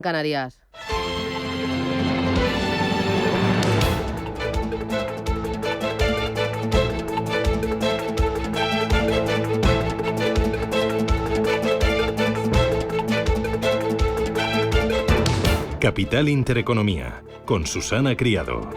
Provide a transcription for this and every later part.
Canarias. Capital Intereconomía, con Susana Criado.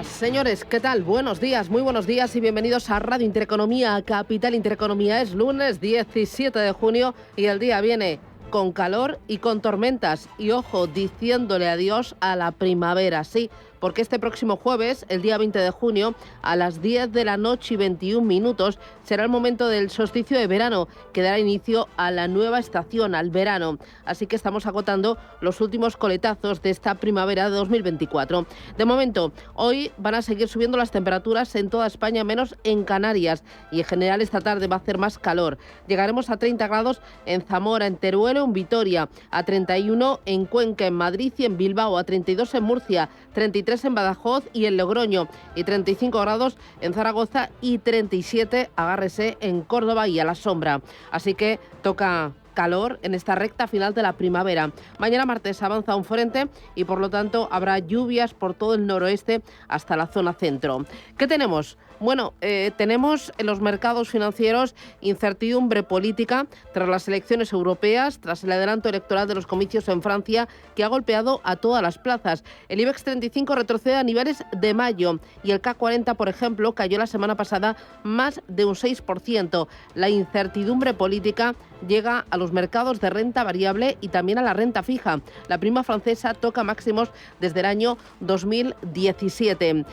Señores, ¿qué tal? Buenos días, muy buenos días y bienvenidos a Radio Intereconomía, Capital Intereconomía. Es lunes 17 de junio y el día viene con calor y con tormentas. Y ojo, diciéndole adiós a la primavera, sí, porque este próximo jueves, el día 20 de junio, a las 10 de la noche y 21 minutos, será el momento del solsticio de verano, que dará inicio a la nueva estación, al verano. Así que estamos agotando los últimos coletazos de esta primavera de 2024. De momento, hoy van a seguir subiendo las temperaturas en toda España, menos en Canarias. Y en general esta tarde va a hacer más calor. Llegaremos a 30 grados en Zamora, en Teruel, en Vitoria, a 31 en Cuenca, en Madrid y en Bilbao, a 32 en Murcia, 33 en Badajoz y en Logroño, y 35 grados en Zaragoza y 37, agárrese, en Córdoba y a la sombra. Así que toca calor en esta recta final de la primavera. Mañana martes avanza un frente y por lo tanto habrá lluvias por todo el noroeste hasta la zona centro. ¿Qué tenemos? Bueno, tenemos en los mercados financieros incertidumbre política tras las elecciones europeas, tras el adelanto electoral de los comicios en Francia, que ha golpeado a todas las plazas. El IBEX 35 retrocede a niveles de mayo y el CAC 40, por ejemplo, cayó la semana pasada más de un 6%. La incertidumbre política llega a los mercados de renta variable y también a la renta fija. La prima francesa toca máximos desde el año 2017.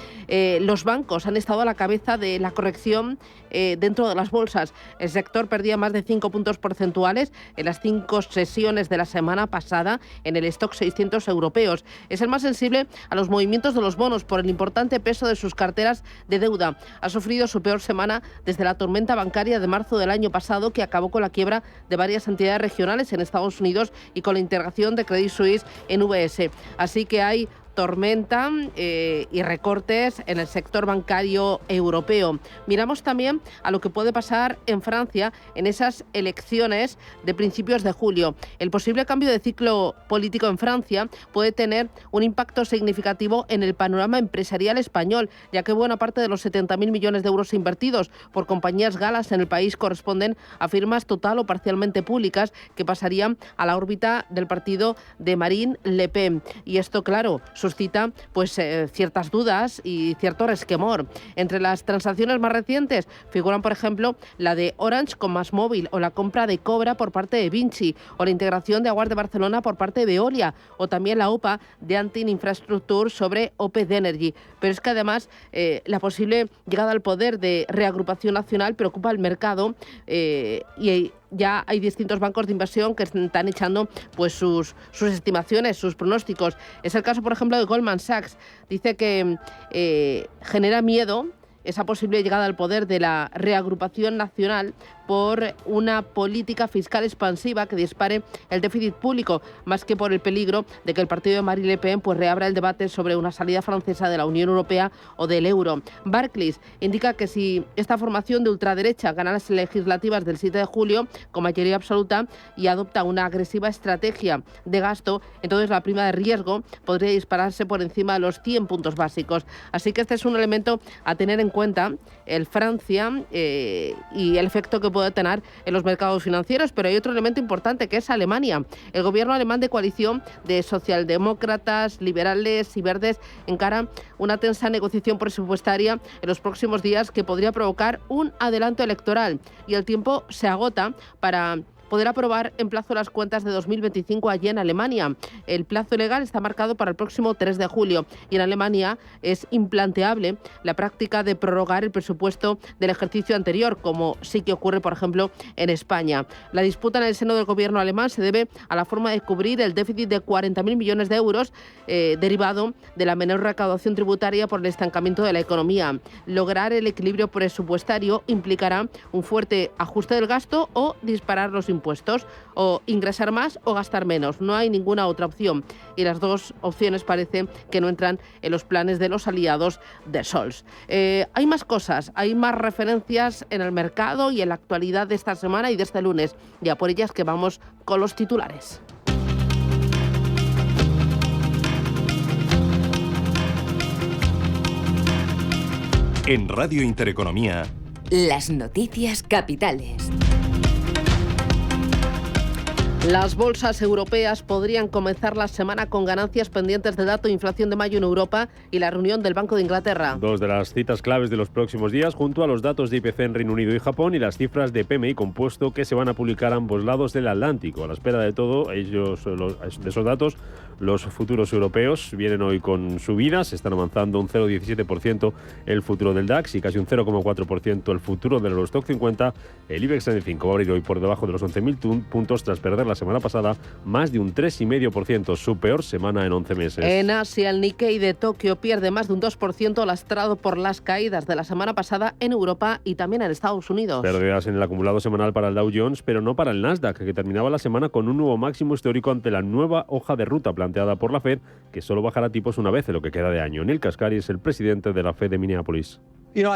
Los bancos han estado a la cabeza de la corrección dentro de las bolsas. El sector perdía más de 5 puntos porcentuales en las 5 sesiones de la semana pasada en el stock 600 europeos. Es el más sensible a los movimientos de los bonos por el importante peso de sus carteras de deuda. Ha sufrido su peor semana desde la tormenta bancaria de marzo del año pasado, que acabó con la quiebra de varias entidades regionales en Estados Unidos y con la integración de Credit Suisse en UBS. Así que hay tormenta y recortes en el sector bancario europeo. Miramos también a lo que puede pasar en Francia en esas elecciones de principios de julio. El posible cambio de ciclo político en Francia puede tener un impacto significativo en el panorama empresarial español, ya que buena parte de los 70.000 millones de euros invertidos por compañías galas en el país corresponden a firmas total o parcialmente públicas que pasarían a la órbita del partido de Marine Le Pen. Y esto, claro, suscita ciertas dudas y cierto resquemor. Entre las transacciones más recientes figuran, por ejemplo, la de Orange con MásMóvil, o la compra de Cobra por parte de Vinci, o la integración de Aguas de Barcelona por parte de Veolia, o también la OPA de Antin Infrastructure sobre OPZ Energy. Pero es que además la posible llegada al poder de Reagrupación Nacional preocupa al mercado y ya hay distintos bancos de inversión que están echando sus estimaciones, sus pronósticos. Es el caso, por ejemplo, de Goldman Sachs. Dice que genera miedo esa posible llegada al poder de la Reagrupación Nacional por una política fiscal expansiva que dispare el déficit público, más que por el peligro de que el partido de Marine Le Pen reabra el debate sobre una salida francesa de la Unión Europea o del euro. Barclays indica que si esta formación de ultraderecha gana las legislativas del 7 de julio con mayoría absoluta y adopta una agresiva estrategia de gasto, entonces la prima de riesgo podría dispararse por encima de los 100 puntos básicos. Así que este es un elemento a tener en cuenta, el Francia y el efecto que puede tener en los mercados financieros. Pero hay otro elemento importante, que es Alemania. El gobierno alemán de coalición de socialdemócratas, liberales y verdes encara una tensa negociación presupuestaria en los próximos días que podría provocar un adelanto electoral, y el tiempo se agota para poder aprobar en plazo las cuentas de 2025 allí en Alemania. El plazo legal está marcado para el próximo 3 de julio y en Alemania es implanteable la práctica de prorrogar el presupuesto del ejercicio anterior, como sí que ocurre, por ejemplo, en España. La disputa en el seno del gobierno alemán se debe a la forma de cubrir el déficit de 40.000 millones de euros derivado de la menor recaudación tributaria por el estancamiento de la economía. Lograr el equilibrio presupuestario implicará un fuerte ajuste del gasto o disparar los impuestos, o ingresar más o gastar menos. No hay ninguna otra opción. Y las dos opciones parece que no entran en los planes de los aliados de Scholz. Hay más cosas, hay más referencias en el mercado y en la actualidad de esta semana y de este lunes. Ya por ellas que vamos con los titulares. En Radio Intereconomía, las noticias capitales. Las bolsas europeas podrían comenzar la semana con ganancias pendientes de dato de inflación de mayo en Europa y la reunión del Banco de Inglaterra. Dos de las citas claves de los próximos días, junto a los datos de IPC en Reino Unido y Japón y las cifras de PMI compuesto que se van a publicar a ambos lados del Atlántico. A la espera de todo, de esos datos, los futuros europeos vienen hoy con subidas, están avanzando un 0,17% el futuro del DAX y casi un 0,4% el futuro del Eurostock 50. El IBEX 35 va a abrir hoy por debajo de los 11.000 puntos tras perder la semana pasada más de un 3,5%, su peor semana en 11 meses. En Asia, el Nikkei de Tokio pierde más de un 2%, lastrado por las caídas de la semana pasada en Europa y también en Estados Unidos. Pérdidas en el acumulado semanal para el Dow Jones, pero no para el Nasdaq, que terminaba la semana con un nuevo máximo histórico ante la nueva hoja de ruta planteada por la Fed, que solo bajará tipos una vez en lo que queda de año. Neil Kaskari es el presidente de la Fed de Minneapolis. Creo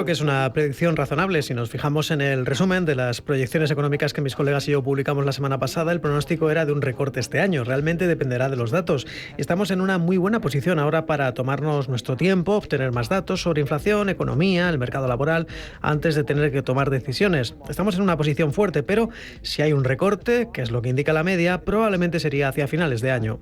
que es una predicción razonable. Si nos fijamos en el resumen de las proyecciones económicas que mis colegas y yo publicamos la semana pasada, el pronóstico era de un recorte este año. Realmente dependerá de los datos. Estamos en una muy buena posición ahora para tomarnos nuestro tiempo, obtener más datos sobre inflación, economía, el mercado laboral, antes de tener que tomar decisiones. Estamos en una posición fuerte, pero si hay un recorte, que es lo que indica la media, probablemente sería hacia finales de año.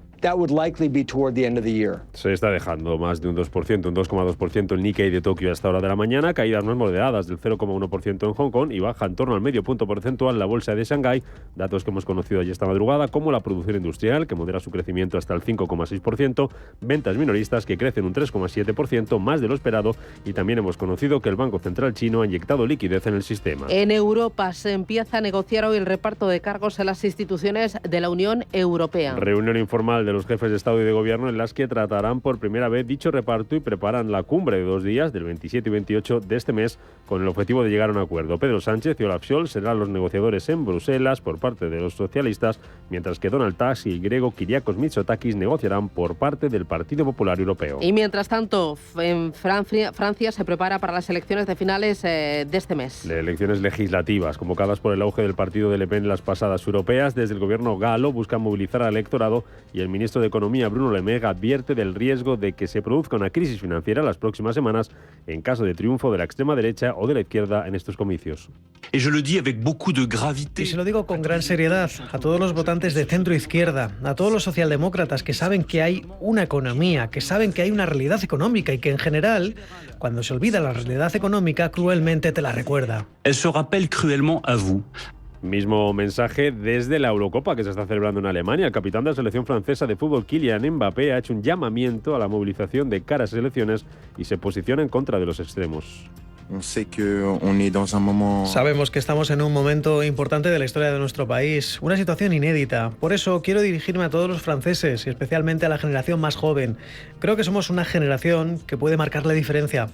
Se está dejando más de un 2%, un 2,2% el Nikkei de Tokio a esta hora de la mañana, caídas más moderadas del 0,1% en Hong Kong y baja en torno al medio punto porcentual la bolsa de Shanghái, datos que hemos conocido ayer esta madrugada, como la producción industrial, que modera su crecimiento hasta el 5,6%, ventas minoristas que crecen un 3,7%, más de lo esperado, y también hemos conocido que el Banco Central chino ha inyectado liquidez en el sistema. En Europa se empieza a negociar hoy el reparto de cargos en las instituciones de la Unión Europea. Reunión informal de los jefes de Estado y de Gobierno en las que tratarán por primera vez dicho reparto y preparan la cumbre de 2 días del 27 y 28 de este mes con el objetivo de llegar a un acuerdo. Pedro Sánchez y Olaf Scholz serán los negociadores en Bruselas por parte de los socialistas, mientras que Donald Tusk y el griego Kyriakos Mitsotakis negociarán por parte del Partido Popular Europeo. Y mientras tanto, en Francia se prepara para las elecciones de finales de este mes. De elecciones legislativas convocadas por el auge del partido de Le Pen en las pasadas europeas. Desde el gobierno galo buscan movilizar al electorado y el ministro de Economía, Bruno Le Maire, advierte del riesgo de que se produzca una crisis financiera las próximas semanas en caso de triunfo de la extrema derecha o de la izquierda en estos comicios. Y se lo digo con gran seriedad a todos los votantes de centro-izquierda, a todos los socialdemócratas que saben que hay una economía, que saben que hay una realidad económica y que en general, cuando se olvida la realidad económica, cruelmente te la recuerda. Elle se rappelle cruellement à vous. Mismo mensaje desde la Eurocopa que se está celebrando en Alemania. El capitán de la selección francesa de fútbol, Kylian Mbappé, ha hecho un llamamiento a la movilización de cara a esas elecciones y se posiciona en contra de los extremos. Sabemos que estamos en un momento importante de la historia de nuestro país, una situación inédita. Por eso quiero dirigirme a todos los franceses y especialmente a la generación más joven. Creo que somos una generación que puede marcar la diferencia.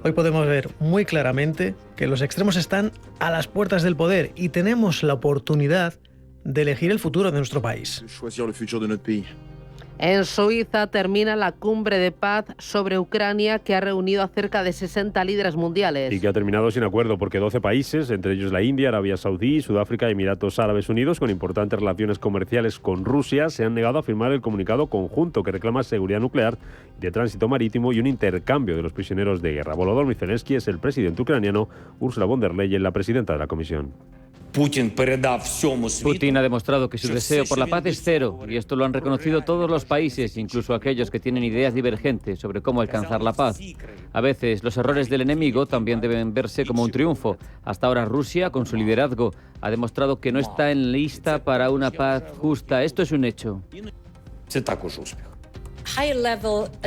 Hoy podemos ver muy claramente que los extremos están a las puertas del poder y tenemos la oportunidad de elegir el futuro de nuestro país. En Suiza termina la cumbre de paz sobre Ucrania que ha reunido a cerca de 60 líderes mundiales. Y que ha terminado sin acuerdo porque 12 países, entre ellos la India, Arabia Saudí, Sudáfrica y Emiratos Árabes Unidos, con importantes relaciones comerciales con Rusia, se han negado a firmar el comunicado conjunto que reclama seguridad nuclear, de tránsito marítimo y un intercambio de los prisioneros de guerra. Volodymyr Zelensky es el presidente ucraniano, Ursula von der Leyen la presidenta de la Comisión. Putin ha demostrado que su deseo por la paz es cero, y esto lo han reconocido todos los países, incluso aquellos que tienen ideas divergentes sobre cómo alcanzar la paz. A veces, los errores del enemigo también deben verse como un triunfo. Hasta ahora Rusia, con su liderazgo, ha demostrado que no está en lista para una paz justa. Esto es un hecho.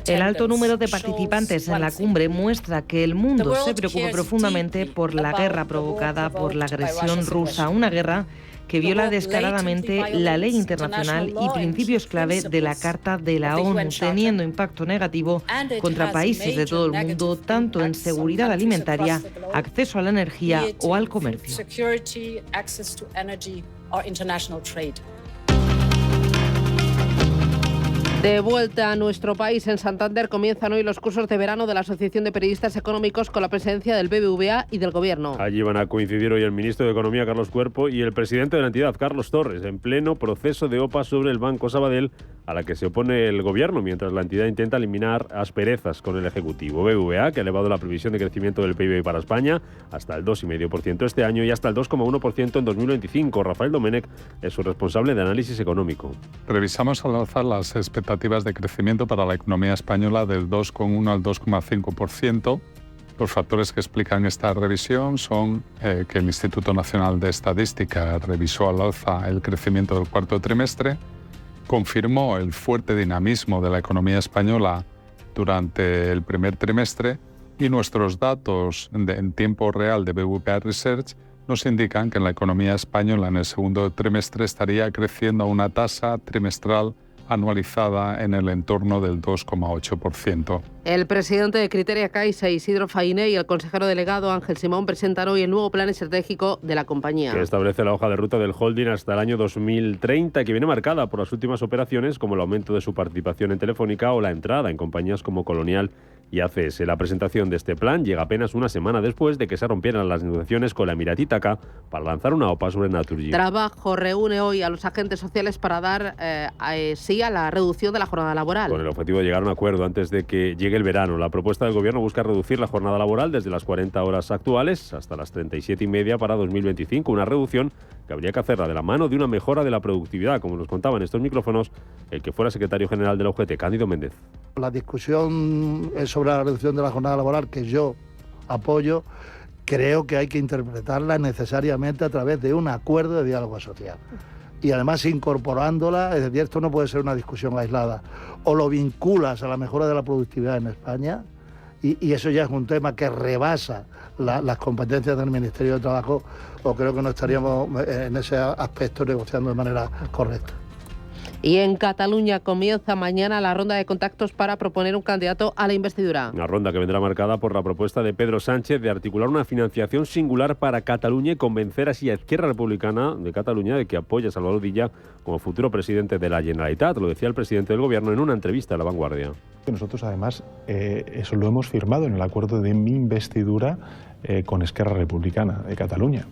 El alto número de participantes en la cumbre muestra que el mundo se preocupa profundamente por la guerra provocada por la agresión rusa, una guerra que viola descaradamente la ley internacional y principios clave de la Carta de la ONU, teniendo impacto negativo contra países de todo el mundo, tanto en seguridad alimentaria, acceso a la energía o al comercio. De vuelta a nuestro país, en Santander comienzan hoy los cursos de verano de la Asociación de Periodistas Económicos con la presencia del BBVA y del Gobierno. Allí van a coincidir hoy el ministro de Economía, Carlos Cuerpo, y el presidente de la entidad, Carlos Torres, en pleno proceso de OPA sobre el Banco Sabadell, a la que se opone el Gobierno, mientras la entidad intenta eliminar asperezas con el Ejecutivo. BBVA, que ha elevado la previsión de crecimiento del PIB para España hasta el 2,5% este año y hasta el 2,1% en 2025. Rafael Domènech es su responsable de análisis económico. Revisamos al alza las expectativas de crecimiento para la economía española del 2,1 al 2,5%. Los factores que explican esta revisión son que el Instituto Nacional de Estadística revisó al alza el crecimiento del cuarto trimestre, confirmó el fuerte dinamismo de la economía española durante el primer trimestre y nuestros datos en tiempo real de BBVA Research nos indican que la economía española en el segundo trimestre estaría creciendo a una tasa trimestral anualizada en el entorno del 2,8%. El presidente de Criteria Caixa, Isidro Fainé, y el consejero delegado Ángel Simón presentan hoy el nuevo plan estratégico de la compañía, que establece la hoja de ruta del holding hasta el año 2030, que viene marcada por las últimas operaciones como el aumento de su participación en Telefónica o la entrada en compañías como Colonial y ACS. La presentación de este plan llega apenas una semana después de que se rompieran las negociaciones con la Emiratí TAQA para lanzar una OPA sobre Naturgy. Trabajo reúne hoy a los agentes sociales para dar sí a la reducción de la jornada laboral, con el objetivo de llegar a un acuerdo antes de que llegue el verano. La propuesta del Gobierno busca reducir la jornada laboral desde las 40 horas actuales hasta las 37,5 para 2025, una reducción que habría que hacerla de la mano de una mejora de la productividad, como nos contaba en estos micrófonos el que fuera secretario general de la UGT, Cándido Méndez. La discusión sobre la reducción de la jornada laboral, que yo apoyo, creo que hay que interpretarla necesariamente a través de un acuerdo de diálogo social. Y además incorporándola, es decir, esto no puede ser una discusión aislada. O lo vinculas a la mejora de la productividad en España, y eso ya es un tema que rebasa las competencias del Ministerio de Trabajo, o creo que no estaríamos en ese aspecto negociando de manera correcta. Y en Cataluña comienza mañana la ronda de contactos para proponer un candidato a la investidura. Una ronda que vendrá marcada por la propuesta de Pedro Sánchez de articular una financiación singular para Cataluña y convencer así a Esquerra Republicana de Cataluña de que apoya a Salvador Illa como futuro presidente de la Generalitat. Lo decía el presidente del Gobierno en una entrevista a La Vanguardia. Nosotros además eso lo hemos firmado en el acuerdo de mi investidura con Esquerra Republicana de Cataluña.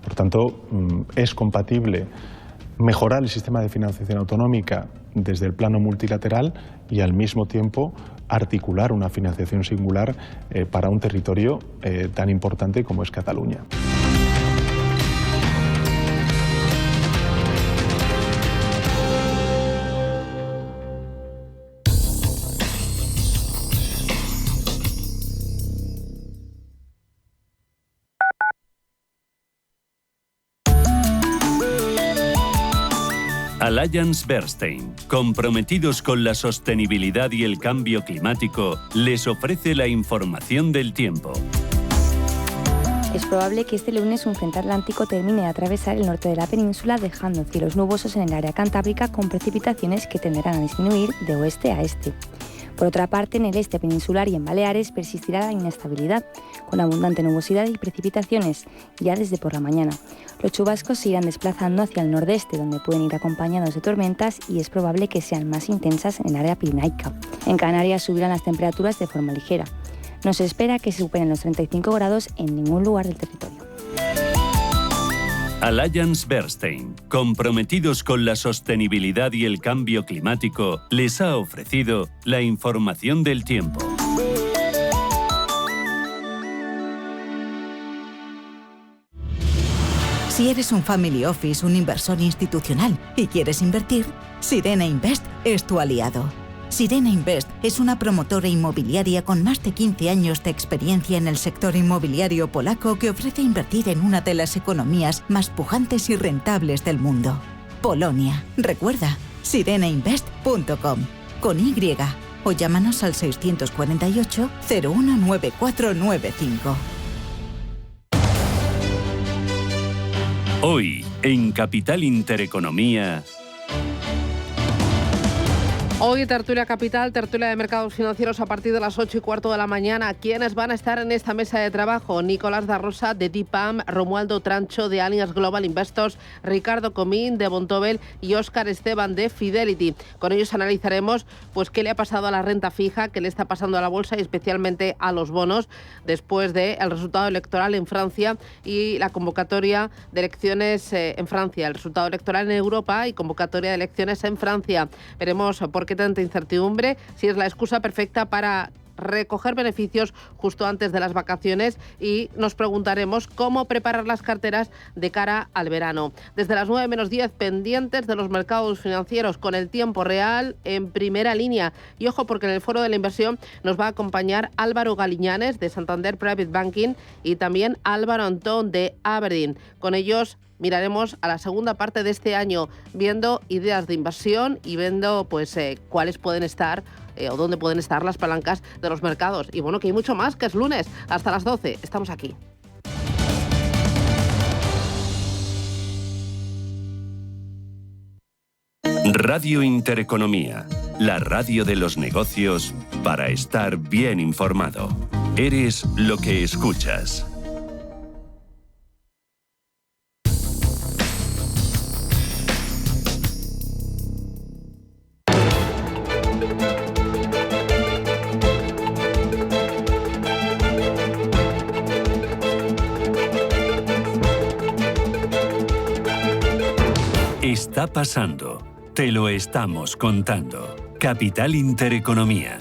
Por tanto, es compatible mejorar el sistema de financiación autonómica desde el plano multilateral y al mismo tiempo articular una financiación singular para un territorio tan importante como es Cataluña. Allianz Bernstein, comprometidos con la sostenibilidad y el cambio climático, les ofrece la información del tiempo. Es probable que este lunes un frente atlántico termine de atravesar el norte de la península, dejando cielos nubosos en el área cantábrica con precipitaciones que tenderán a disminuir de oeste a este. Por otra parte, en el este peninsular y en Baleares persistirá la inestabilidad, con abundante nubosidad y precipitaciones, ya desde por la mañana. Los chubascos se irán desplazando hacia el nordeste, donde pueden ir acompañados de tormentas y es probable que sean más intensas en el área pirenaica. En Canarias subirán las temperaturas de forma ligera. No se espera que se superen los 35 grados en ningún lugar del territorio. Allianz Bernstein, comprometidos con la sostenibilidad y el cambio climático, les ha ofrecido la información del tiempo. Si eres un family office, un inversor institucional y quieres invertir, Sirena Invest es tu aliado. Sirena Invest es una promotora inmobiliaria con más de 15 años de experiencia en el sector inmobiliario polaco que ofrece invertir en una de las economías más pujantes y rentables del mundo. Polonia. Recuerda, sirenainvest.com con Y o llámanos al 648 019495. Hoy, En Capital Intereconomía. Hoy tertulia capital, tertulia de mercados financieros a partir de las 8:15 de la mañana. ¿Quiénes van a estar en esta mesa de trabajo? Nicolás da Rosa de DIPAM, Romualdo Trancho de Allianz Global Investors, Ricardo Comín de Bontobel y Óscar Esteban de Fidelity. Con ellos analizaremos pues qué le ha pasado a la renta fija, qué le está pasando a la bolsa y especialmente a los bonos después del resultado electoral en Francia y la convocatoria de elecciones en Francia, el resultado electoral en Europa y convocatoria de elecciones en Francia. Veremos por qué tanta incertidumbre, si es la excusa perfecta para recoger beneficios justo antes de las vacaciones y nos preguntaremos cómo preparar las carteras de cara al verano. Desde las 9:10 pendientes de los mercados financieros con el tiempo real en primera línea. Y ojo porque en el foro de la inversión nos va a acompañar Álvaro Galiñanes de Santander Private Banking y también Álvaro Antón de Aberdeen. Con ellos miraremos a la segunda parte de este año, viendo ideas de inversión y viendo pues cuáles pueden estar o dónde pueden estar las palancas de los mercados. Y bueno, que hay mucho más, que es lunes, hasta las 12. Estamos aquí. Radio Intereconomía, la radio de los negocios para estar bien informado. Eres lo que escuchas. Está pasando. Te lo estamos contando. Capital Intereconomía.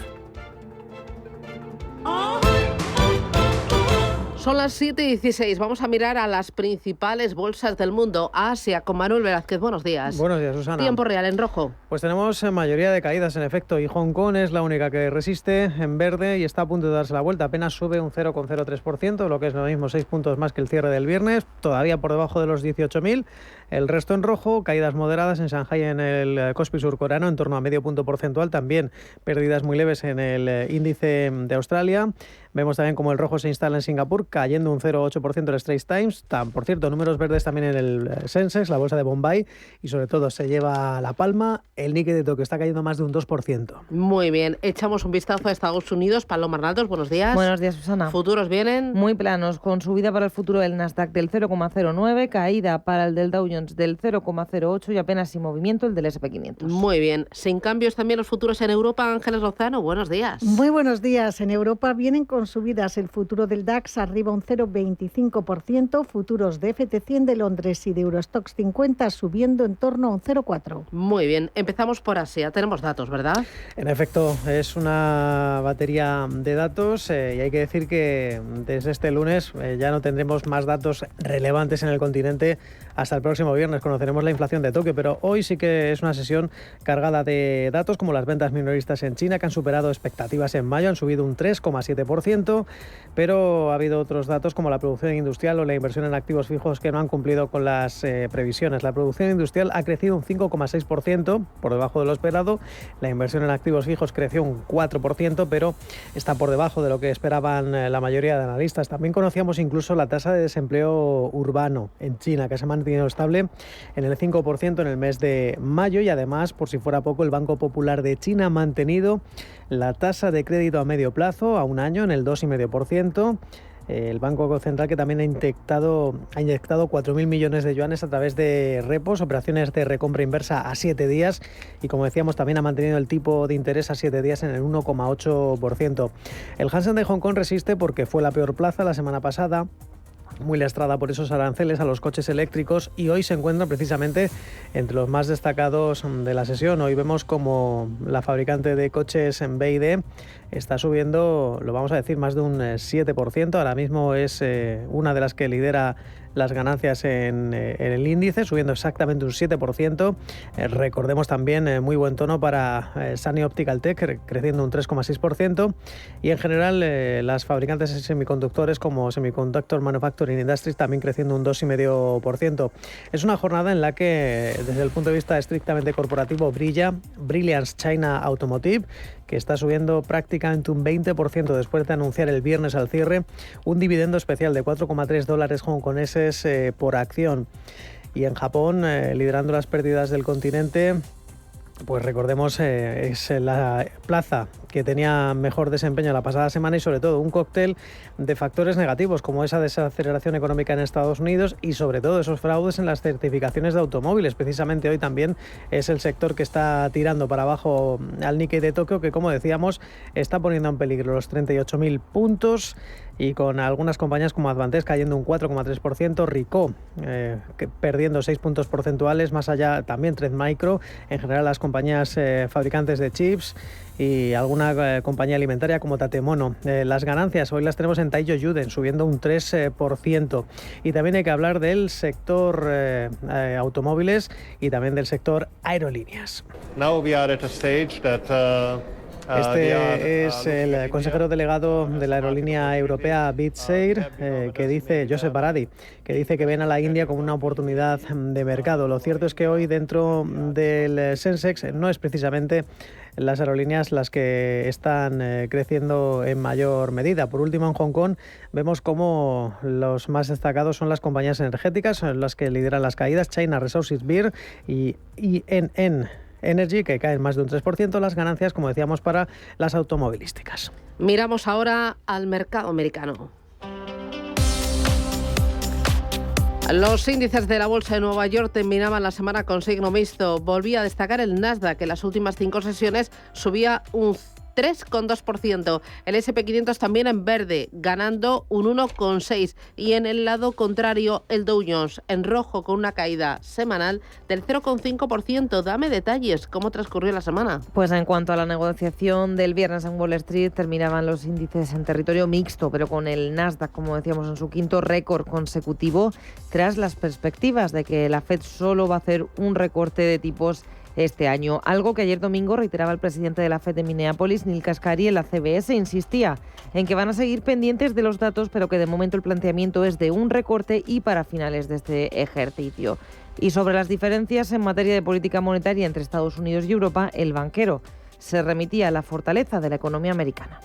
Son las 7:16. Vamos a mirar a las principales bolsas del mundo. Asia, con Manuel Velázquez. Buenos días. Buenos días, Susana. Tiempo real en rojo. Pues tenemos mayoría de caídas, en efecto, y Hong Kong es la única que resiste en verde y está a punto de darse la vuelta. Apenas sube un 0,03%, lo que es lo mismo, 6 puntos más que el cierre del viernes, todavía por debajo de los 18.000. El resto en rojo, caídas moderadas en Shanghái, en el Kospi surcoreano, en torno a medio punto porcentual. También pérdidas muy leves en el índice de Australia. Vemos también como el rojo se instala en Singapur, cayendo un 0,8% el Straits Times. Por cierto, números verdes también en el Sensex, la bolsa de Bombay, y sobre todo se lleva la palma el Nikkei de Tokio, está cayendo más de un 2%. Muy bien, echamos un vistazo a Estados Unidos. Paloma Arnaldos, buenos días. Buenos días, Susana. Futuros vienen muy planos, con subida para el futuro del Nasdaq del 0,09, caída para el del Dow Jones del 0,08 y apenas sin movimiento el del SP500. Muy bien, sin cambios también los futuros en Europa. Ángeles Lozano, buenos días. Muy buenos días. En Europa vienen con subidas, el futuro del DAX arriba un 0,25%, futuros de FT100 de Londres y de Eurostoxx 50 subiendo en torno a un 0,4%. Muy bien, empezamos por Asia. Tenemos datos, ¿verdad? En efecto, es una batería de datos y hay que decir que desde este lunes ya no tendremos más datos relevantes en el continente. Hasta el próximo viernes conoceremos la inflación de Tokio, pero hoy sí que es una sesión cargada de datos como las ventas minoristas en China, que han superado expectativas en mayo, han subido un 3,7%, pero ha habido otros datos como la producción industrial o la inversión en activos fijos que no han cumplido con las previsiones. La producción industrial ha crecido un 5,6%, por debajo de lo esperado. La inversión en activos fijos creció un 4%, pero está por debajo de lo que esperaban la mayoría de analistas. También conocíamos incluso la tasa de desempleo urbano en China, que se ha mantenido estable en el 5% en el mes de mayo, y además, por si fuera poco, el Banco Popular de China ha mantenido la tasa de crédito a medio plazo a un año en el 2,5%. El Banco Central, que también ha inyectado 4.000 millones de yuanes a través de repos, operaciones de recompra inversa a 7 días, y como decíamos, también ha mantenido el tipo de interés a 7 días en el 1,8%. El Hansen de Hong Kong resiste porque fue la peor plaza la semana pasada, muy lastrada por esos aranceles a los coches eléctricos, y hoy se encuentra precisamente entre los más destacados de la sesión. Hoy vemos como la fabricante de coches en BYD está subiendo, lo vamos a decir, más de un 7%. Ahora mismo es una de las que lidera las ganancias en el índice, subiendo exactamente un 7%. Recordemos también muy buen tono para Sunny Optical Tech, creciendo un 3,6%. Y en general las fabricantes de semiconductores como Semiconductor Manufacturing Industries también creciendo un 2,5%. Es una jornada en la que desde el punto de vista estrictamente corporativo brilla Brilliance China Automotive, que está subiendo prácticamente un 20% después de anunciar el viernes al cierre un dividendo especial de $4,3 hongkoneses por acción. Y en Japón, liderando las pérdidas del continente, pues recordemos, es la plaza que tenía mejor desempeño la pasada semana y sobre todo un cóctel de factores negativos como esa desaceleración económica en Estados Unidos y sobre todo esos fraudes en las certificaciones de automóviles. Precisamente hoy también es el sector que está tirando para abajo al Nikkei de Tokio, que como decíamos está poniendo en peligro los 38.000 puntos y con algunas compañías como Advantes cayendo un 4,3%, Ricoh perdiendo 6 puntos porcentuales, más allá también Trend Micro, en general las compañías fabricantes de chips y alguna compañía alimentaria como Tatemono. Las ganancias hoy las tenemos en Taiyo Yuden, subiendo un 3%. Y también hay que hablar del sector automóviles y también del sector aerolíneas. Este es el consejero delegado de la aerolínea europea Wizz Air, que dice, Joseph Baradi, que dice que ven a la India como una oportunidad de mercado. Lo cierto es que hoy dentro del Sensex no es precisamente las aerolíneas las que están creciendo en mayor medida. Por último, en Hong Kong vemos como los más destacados son las compañías energéticas, son las que lideran las caídas, China Resources Beer y INN Energy, que caen más de un 3%, las ganancias, como decíamos, para las automovilísticas. Miramos ahora al mercado americano. Los índices de la bolsa de Nueva York terminaban la semana con signo mixto. Volvía a destacar el Nasdaq, que en las últimas 5 sesiones subía un 3,2%. El S&P 500 también en verde, ganando un 1,6%. Y en el lado contrario, el Dow Jones en rojo con una caída semanal del 0,5%. Dame detalles, ¿cómo transcurrió la semana? Pues en cuanto a la negociación del viernes en Wall Street, terminaban los índices en territorio mixto, pero con el Nasdaq, como decíamos, en su quinto récord consecutivo, tras las perspectivas de que la Fed solo va a hacer un recorte de tipos este año, algo que ayer domingo reiteraba el presidente de la FED de Minneapolis, Neil Kashkari, en la CBS. Insistía en que van a seguir pendientes de los datos, pero que de momento el planteamiento es de un recorte y para finales de este ejercicio. Y sobre las diferencias en materia de política monetaria entre Estados Unidos y Europa, el banquero se remitía a la fortaleza de la economía americana.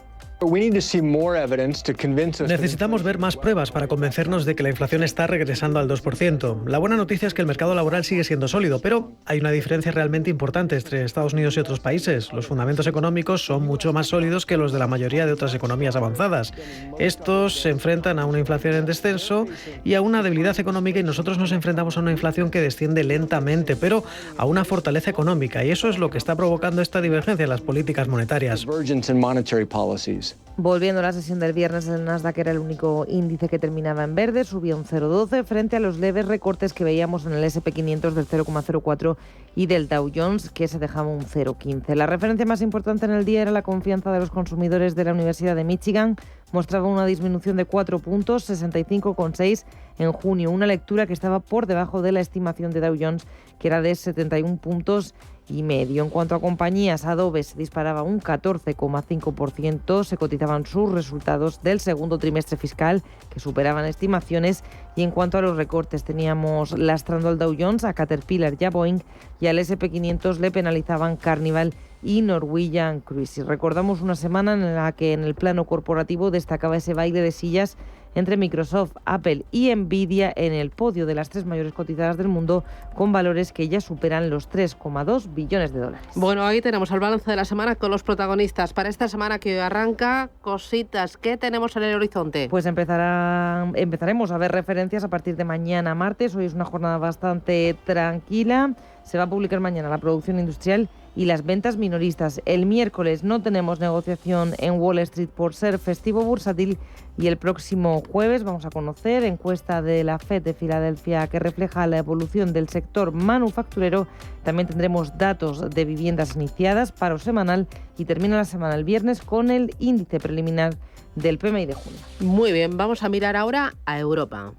Necesitamos ver más pruebas para convencernos de que la inflación está regresando al 2%. La buena noticia es que el mercado laboral sigue siendo sólido, pero hay una diferencia realmente importante entre Estados Unidos y otros países. Los fundamentos económicos son mucho más sólidos que los de la mayoría de otras economías avanzadas. Estos se enfrentan a una inflación en descenso y a una debilidad económica, y nosotros nos enfrentamos a una inflación que desciende lentamente, pero a una fortaleza económica, y eso es lo que está provocando esta divergencia en las políticas monetarias. Volviendo a la sesión del viernes, el Nasdaq era el único índice que terminaba en verde, subía un 0,12 frente a los leves recortes que veíamos en el S&P 500 del 0,04 y del Dow Jones, que se dejaba un 0,15. La referencia más importante en el día era la confianza de los consumidores de la Universidad de Michigan. Mostraba una disminución de 4 puntos, 65,6 en junio, una lectura que estaba por debajo de la estimación de Dow Jones, que era de 71 puntos y medio. En cuanto a compañías, Adobe se disparaba un 14,5%, se cotizaban sus resultados del segundo trimestre fiscal, que superaban estimaciones, y en cuanto a los recortes, teníamos lastrando al Dow Jones a Caterpillar y a Boeing, y al S&P 500 le penalizaban Carnival y Norwegian Cruises. Recordamos una semana en la que en el plano corporativo destacaba ese baile de sillas entre Microsoft, Apple y Nvidia en el podio de las 3 mayores cotizadas del mundo, con valores que ya superan los 3,2 billones de dólares. Bueno, ahí tenemos el balance de la semana con los protagonistas. Para esta semana que arranca, cositas, ¿qué tenemos en el horizonte? Pues empezaremos a ver referencias a partir de mañana martes. Hoy es una jornada bastante tranquila. Se va a publicar mañana la producción industrial y las ventas minoristas. El miércoles no tenemos negociación en Wall Street por ser festivo bursátil, y el próximo jueves vamos a conocer encuesta de la FED de Filadelfia que refleja la evolución del sector manufacturero. También tendremos datos de viviendas iniciadas, paro semanal, y termina la semana el viernes con el índice preliminar del PMI de junio. Muy bien, vamos a mirar ahora a Europa.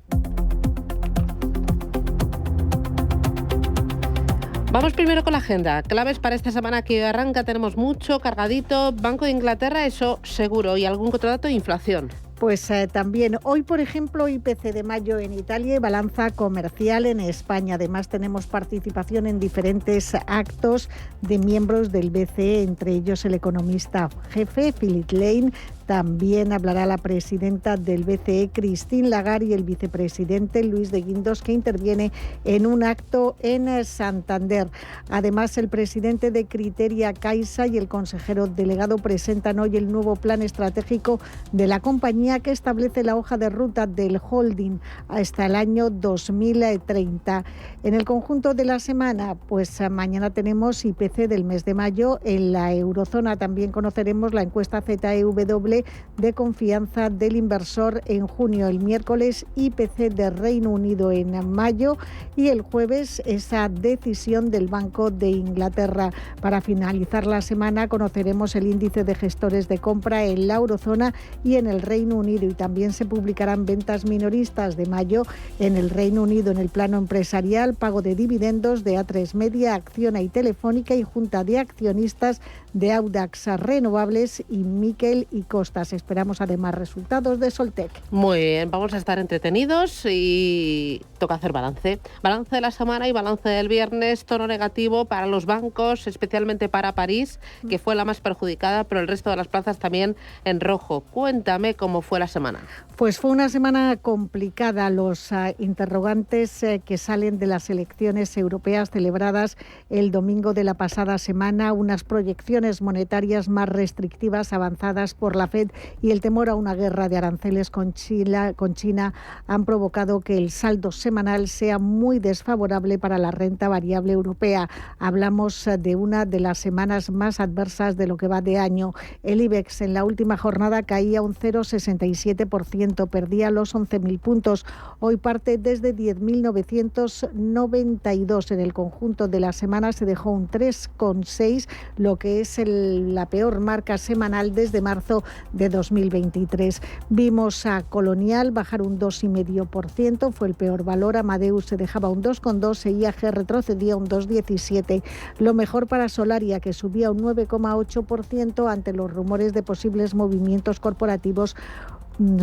Vamos primero con la agenda. Claves para esta semana que arranca, tenemos mucho cargadito. Banco de Inglaterra, eso seguro, y algún otro dato de inflación. Pues también hoy, por ejemplo, IPC de mayo en Italia y balanza comercial en España. Además, tenemos participación en diferentes actos de miembros del BCE, entre ellos el economista jefe, Philip Lane. También hablará la presidenta del BCE, Christine Lagarde, y el vicepresidente Luis de Guindos, que interviene en un acto en Santander. Además, el presidente de Criteria Caixa y el consejero delegado presentan hoy el nuevo plan estratégico de la compañía, que establece la hoja de ruta del holding hasta el año 2030. En el conjunto de la semana, pues mañana tenemos IPC del mes de mayo. En la eurozona también conoceremos la encuesta ZEW de confianza del inversor en junio. El miércoles IPC de Reino Unido en mayo y el jueves esa decisión del Banco de Inglaterra. Para finalizar la semana conoceremos el índice de gestores de compra en la eurozona y en el Reino Unido, y también se publicarán ventas minoristas de mayo en el Reino Unido. En el plano empresarial, pago de dividendos de A3 Media, Acciona y Telefónica, y junta de accionistas de Audax Renovables y Miquel y Costas. Esperamos además resultados de Soltec. Muy bien, vamos a estar entretenidos y toca hacer balance. Balance de la semana y balance del viernes. Tono negativo para los bancos, especialmente para París, que fue la más perjudicada, pero el resto de las plazas también en rojo. Cuéntame cómo fue la semana. Pues fue una semana complicada. Los interrogantes que salen de las elecciones europeas celebradas el domingo de la pasada semana, unas proyecciones monetarias más restrictivas avanzadas por la FED y el temor a una guerra de aranceles con China han provocado que el saldo semanal sea muy desfavorable para la renta variable europea. Hablamos de una de las semanas más adversas de lo que va de año. El IBEX en la última jornada caía un 0,67%, perdía los 11.000 puntos. Hoy parte desde 10.992. En el conjunto de la semana se dejó un 3,6, lo que es la peor marca semanal desde marzo de 2023. Vimos a Colonial bajar un 2,5%, fue el peor valor. Amadeus se dejaba un 2,2 e IAG retrocedía un 2,17. Lo mejor para Solaria, que subía un 9,8% ante los rumores de posibles movimientos corporativos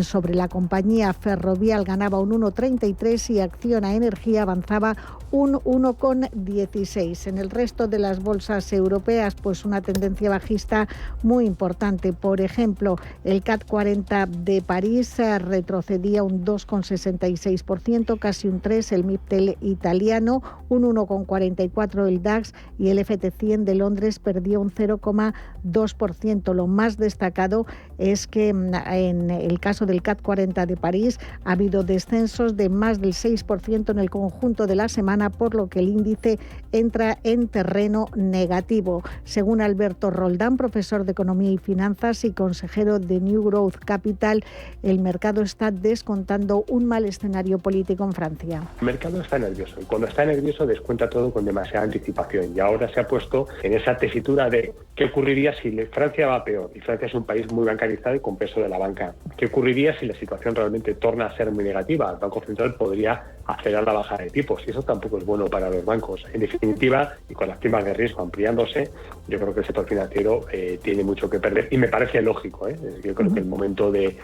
sobre la compañía. Ferrovial ganaba un 1,33 y Acciona Energía avanzaba un 1,16. En el resto de las bolsas europeas, pues una tendencia bajista muy importante. Por ejemplo, el CAC 40 de París retrocedía un 2,66%, casi un 3%. El MIPTEL italiano, un 1,44% el DAX, y el FT100 de Londres perdía un 0,2%. Lo más destacado es que en el caso del CAC 40 de París ha habido descensos de más del 6% en el conjunto de la semana, por lo que el índice entra en terreno negativo. Según Alberto Roldán, profesor de Economía y Finanzas y consejero de New Growth Capital, el mercado está descontando un mal escenario político en Francia. El mercado está nervioso y cuando está nervioso descuenta todo con demasiada anticipación, y ahora se ha puesto en esa tesitura de qué ocurriría si Francia va peor, y Francia es un país muy bancarizado y con peso de la banca. ¿Qué ocurriría si la situación realmente torna a ser muy negativa? El Banco Central podría acelerar la bajada de tipos y eso tampoco es bueno para los bancos. En definitiva, y con las primas de riesgo ampliándose, yo creo que el sector financiero tiene mucho que perder, y me parece lógico. Yo creo que el momento de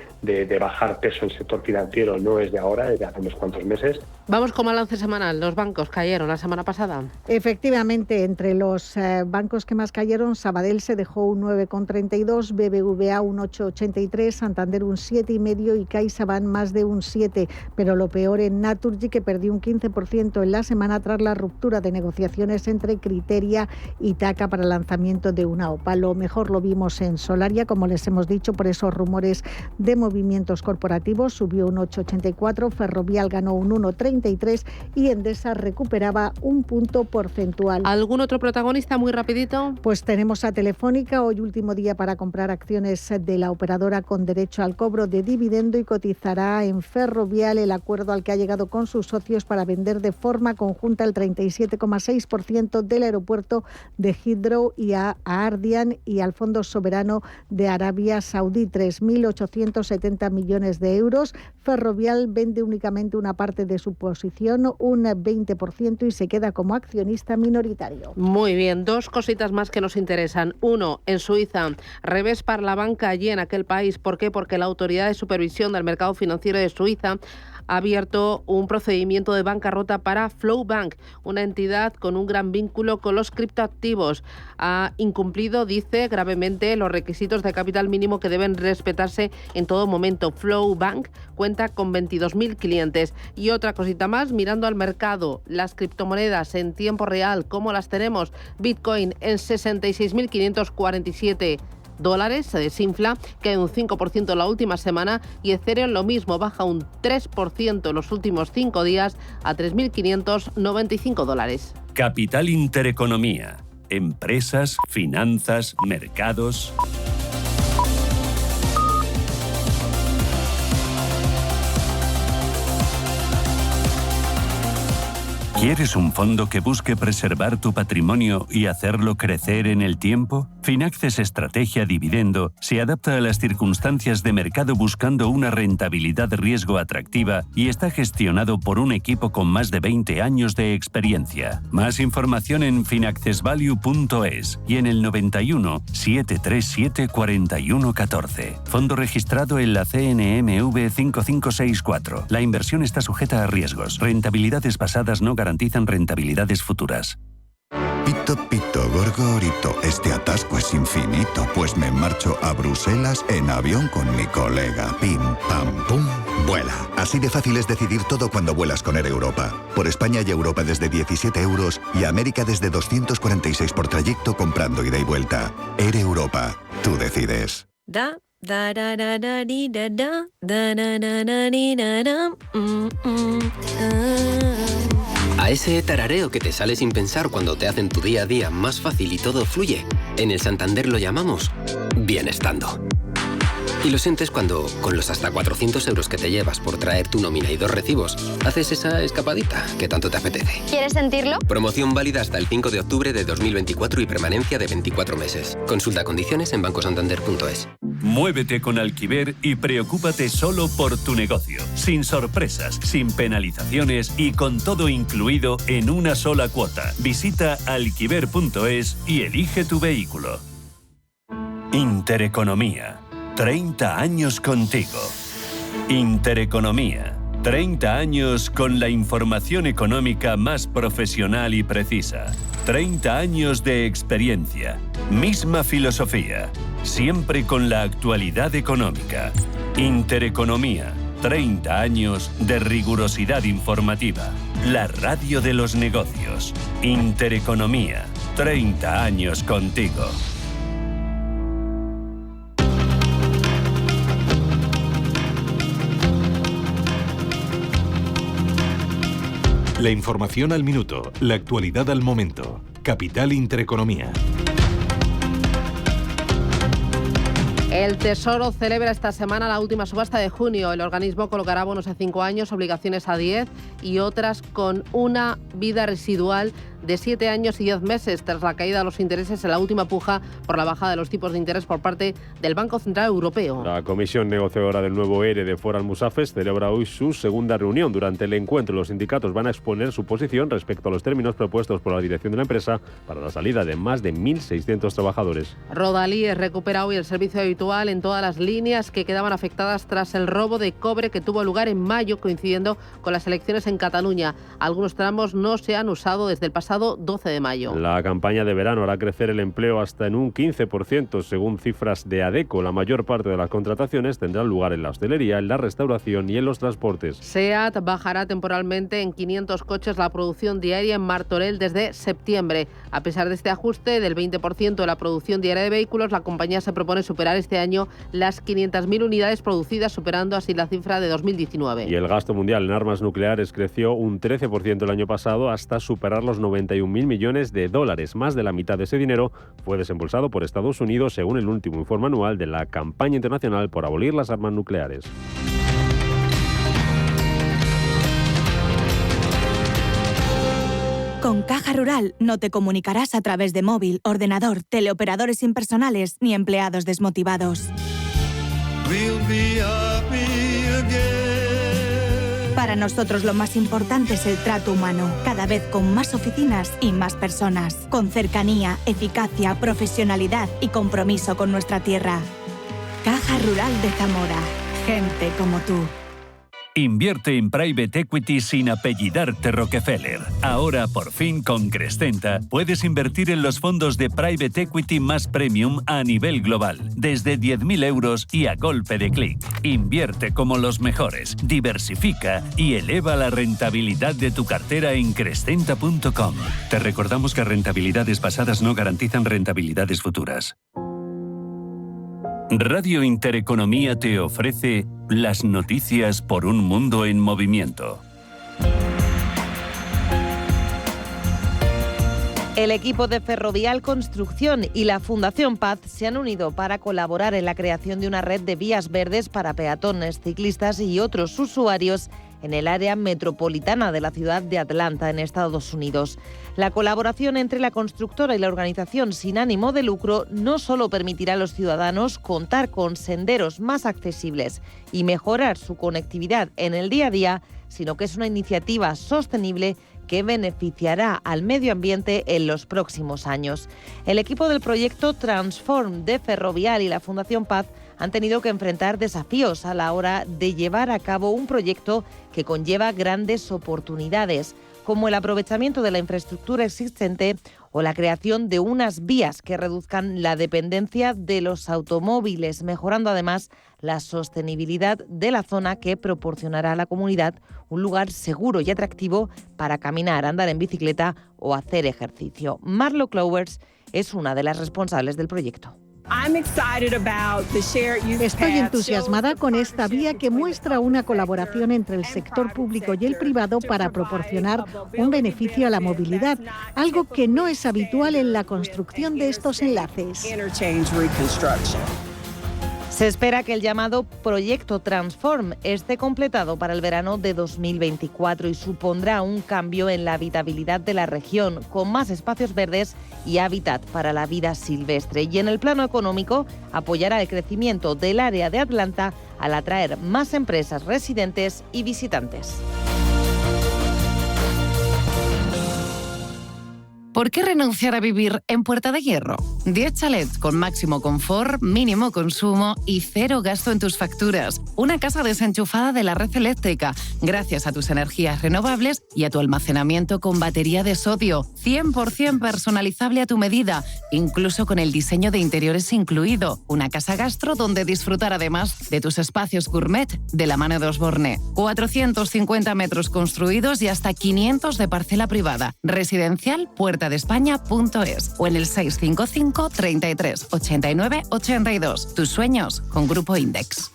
bajar peso en el sector financiero no es de ahora, es de hace unos cuantos meses. Vamos con balance semanal. Los bancos cayeron la semana pasada. Efectivamente, entre los bancos que más cayeron, Sabadell se dejó un 9,32, BBVA un 8,83, Santander un 7,5 y CaixaBank más de un 7. Pero lo peor en Naturgy, que perdió un 15% en la semana tras la ruptura de negociaciones entre Criteria y TACA para el lanzamiento de una OPA. Lo mejor lo vimos en Solaria, como les hemos dicho, por esos rumores de movimientos corporativos. Subió un 8,84, Ferrovial ganó un 1,33 y Endesa recuperaba un punto porcentual. ¿Algún otro protagonista muy rapidito? Pues tenemos a Telefónica, hoy último día para comprar acciones de la operadora con derecho al cobro de dividendo, y cotizará en Ferrovial el acuerdo al que ha llegado con sus socios para vender de forma conjunta el 37,6% del aeropuerto de Heathrow y a Ardian y al Fondo Soberano de Arabia Saudí, 3.870 millones de euros. Ferrovial vende únicamente una parte de su posición, un 20%, y se queda como accionista minoritario. Muy bien, dos cositas más que nos interesan. Uno, en Suiza, revés para la banca allí en aquel país. ¿Por qué? Porque la autoridad Autoridad de Supervisión del Mercado Financiero de Suiza ha abierto un procedimiento de bancarrota para Flowbank, una entidad con un gran vínculo con los criptoactivos. Ha incumplido, dice, gravemente los requisitos de capital mínimo que deben respetarse en todo momento. Flowbank cuenta con 22.000 clientes. Y otra cosita más, mirando al mercado, las criptomonedas en tiempo real, ¿cómo las tenemos? Bitcoin en 66.547 dólares, se desinfla, cae un 5% en la última semana, y Ethereum lo mismo, baja un 3% en los últimos 5 días a 3.595 dólares. Capital Intereconomía. Empresas, finanzas, mercados. ¿Quieres un fondo que busque preservar tu patrimonio y hacerlo crecer en el tiempo? Finaxes Estrategia Dividendo se adapta a las circunstancias de mercado buscando una rentabilidad-riesgo atractiva y está gestionado por un equipo con más de 20 años de experiencia. Más información en finaccesvalue.es y en el 91 737 4114. Fondo registrado en la CNMV 5564. La inversión está sujeta a riesgos. Rentabilidades pasadas no garantizan rentabilidades futuras. Pito, pito, gorgorito, este atasco es infinito, pues me marcho a Bruselas en avión con mi colega. Pim, pam, pum, vuela. Así de fácil es decidir todo cuando vuelas con Air Europa. Por España y Europa desde 17 euros y América desde 246 por trayecto comprando ida y vuelta. Air Europa, tú decides. A ese tarareo que te sale sin pensar cuando te hacen tu día a día más fácil y todo fluye, en el Santander lo llamamos bienestando. Y lo sientes cuando, con los hasta 400 euros que te llevas por traer tu nómina y 2 recibos, haces esa escapadita que tanto te apetece. ¿Quieres sentirlo? Promoción válida hasta el 5 de octubre de 2024 y permanencia de 24 meses. Consulta condiciones en bancosantander.es. Muévete con Alquiver y preocúpate solo por tu negocio. Sin sorpresas, sin penalizaciones y con todo incluido en una sola cuota. Visita alquiver.es y elige tu vehículo. Intereconomía. 30 años contigo. Intereconomía. 30 años con la información económica más profesional y precisa. 30 años de experiencia. Misma filosofía. Siempre con la actualidad económica. Intereconomía. 30 años de rigurosidad informativa. La radio de los negocios. Intereconomía. 30 años contigo. La información al minuto, la actualidad al momento. Capital Intereconomía. El Tesoro celebra esta semana la última subasta de junio. El organismo colocará bonos a 5 años, obligaciones a 10 y otras con una vida residual de 7 años y 10 meses tras la caída de los intereses en la última puja por la bajada de los tipos de interés por parte del Banco Central Europeo. La comisión negociadora del nuevo ERE de Foral Musafes celebra hoy su segunda reunión. Durante el encuentro, los sindicatos van a exponer su posición respecto a los términos propuestos por la dirección de la empresa para la salida de más de 1.600 trabajadores. Rodalíes recupera hoy el servicio habitual en todas las líneas que quedaban afectadas tras el robo de cobre que tuvo lugar en mayo, coincidiendo con las elecciones en Cataluña. Algunos tramos no se han usado desde el pasado 12 de mayo. La campaña de verano hará crecer el empleo hasta en un 15%, según cifras de ADECO. La mayor parte de las contrataciones tendrán lugar en la hostelería, en la restauración y en los transportes. SEAT bajará temporalmente en 500 coches la producción diaria en Martorell desde septiembre. A pesar de este ajuste del 20% de la producción diaria de vehículos, la compañía se propone superar este año las 500.000 unidades producidas, superando así la cifra de 2019. Y el gasto mundial en armas nucleares creció un 13% el año pasado hasta superar los 91.000 millones de dólares. Más de la mitad de ese dinero fue desembolsado por Estados Unidos, según el último informe anual de la campaña internacional por abolir las armas nucleares. Con Caja Rural no te comunicarás a través de móvil, ordenador, teleoperadores impersonales ni empleados desmotivados. Para nosotros lo más importante es el trato humano, cada vez con más oficinas y más personas, con cercanía, eficacia, profesionalidad y compromiso con nuestra tierra. Caja Rural de Zamora. Gente como tú. Invierte en Private Equity sin apellidarte Rockefeller. Ahora, por fin, con Crescenta, puedes invertir en los fondos de Private Equity más premium a nivel global, desde 10.000 euros y a golpe de clic. Invierte como los mejores, diversifica y eleva la rentabilidad de tu cartera en Crescenta.com. Te recordamos que rentabilidades pasadas no garantizan rentabilidades futuras. Radio Intereconomía te ofrece las noticias por un mundo en movimiento. El equipo de Ferrovial Construcción y la Fundación Paz se han unido para colaborar en la creación de una red de vías verdes para peatones, ciclistas y otros usuarios en el área metropolitana de la ciudad de Atlanta, en Estados Unidos. La colaboración entre la constructora y la organización sin ánimo de lucro no solo permitirá a los ciudadanos contar con senderos más accesibles y mejorar su conectividad en el día a día, sino que es una iniciativa sostenible que beneficiará al medio ambiente en los próximos años. El equipo del proyecto Transform de Ferrovial y la Fundación Paz han tenido que enfrentar desafíos a la hora de llevar a cabo un proyecto que conlleva grandes oportunidades, como el aprovechamiento de la infraestructura existente o la creación de unas vías que reduzcan la dependencia de los automóviles, mejorando además la sostenibilidad de la zona, que proporcionará a la comunidad un lugar seguro y atractivo para caminar, andar en bicicleta o hacer ejercicio. Marlo Clowers es una de las responsables del proyecto. Estoy entusiasmada con esta vía que muestra una colaboración entre el sector público y el privado para proporcionar un beneficio a la movilidad, algo que no es habitual en la construcción de estos enlaces. Se espera que el llamado Proyecto Transform esté completado para el verano de 2024 y supondrá un cambio en la habitabilidad de la región, con más espacios verdes y hábitat para la vida silvestre. Y en el plano económico, apoyará el crecimiento del área de Atlanta al atraer más empresas, residentes y visitantes. ¿Por qué renunciar a vivir en Puerta de Hierro? 10 chalets con máximo confort, mínimo consumo y cero gasto en tus facturas. Una casa desenchufada de la red eléctrica, gracias a tus energías renovables y a tu almacenamiento con batería de sodio. 100% personalizable a tu medida, incluso con el diseño de interiores incluido. Una casa gastro donde disfrutar además de tus espacios gourmet de la mano de Osborne. 450 metros construidos y hasta 500 de parcela privada. Residencial puertadespaña.es o en el 655 33 89 82. Tus sueños con Grupo Index.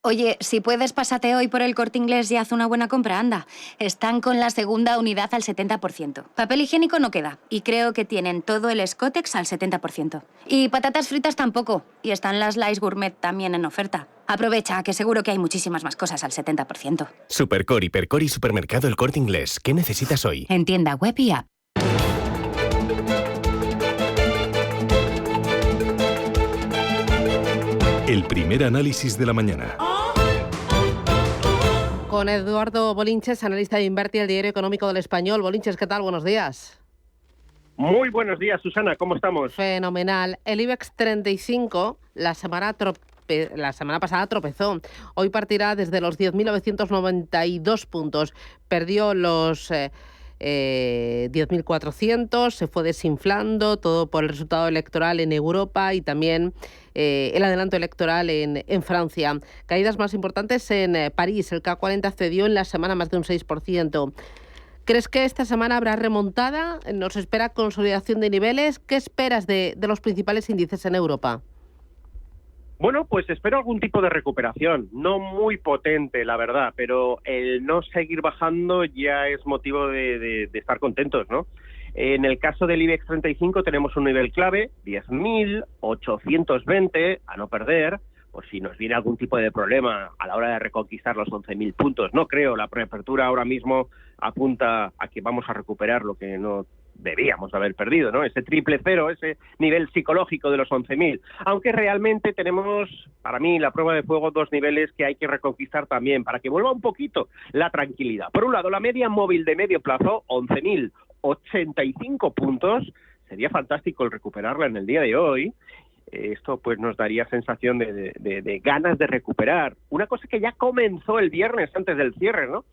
Oye, si puedes, pásate hoy por el Corte Inglés y haz una buena compra, anda. Están con la segunda unidad al 70%. Papel higiénico no queda. Y creo que tienen todo el Scottex al 70%. Y patatas fritas tampoco. Y están las Lays Gourmet también en oferta. Aprovecha, que seguro que hay muchísimas más cosas al 70%. Supercor, Hipercor y Supermercado El Corte Inglés. ¿Qué necesitas hoy? En tienda web y app. El primer análisis de la mañana. Con Eduardo Bolinches, analista de Inverti, el diario económico del Español. Bolinches, ¿qué tal? Buenos días. Muy buenos días, Susana. ¿Cómo estamos? Fenomenal. El IBEX 35 la semana pasada tropezó. Hoy partirá desde los 10.992 puntos. Perdió los 10.400, se fue desinflando, todo por el resultado electoral en Europa y también el adelanto electoral en Francia. Caídas más importantes en París. El CAC 40 cedió en la semana más de un 6%. ¿Crees que esta semana habrá remontada? ¿Nos espera consolidación de niveles? ¿Qué esperas de los principales índices en Europa? Bueno, pues espero algún tipo de recuperación, no muy potente, la verdad, pero el no seguir bajando ya es motivo de estar contentos, ¿no? En el caso del IBEX 35 tenemos un nivel clave, 10.820, a no perder, por si nos viene algún tipo de problema a la hora de reconquistar los 11.000 puntos. No creo, la preapertura ahora mismo apunta a que vamos a recuperar lo que no debíamos haber perdido, ¿no? Ese triple cero, ese nivel psicológico de los 11.000. Aunque realmente tenemos, para mí, la prueba de fuego, dos niveles que hay que reconquistar también para que vuelva un poquito la tranquilidad. Por un lado, la media móvil de medio plazo, 11.085 puntos. Sería fantástico el recuperarla en el día de hoy. esto pues nos daría sensación de ganas de recuperar. Una cosa que ya comenzó el viernes antes del cierre, ¿no?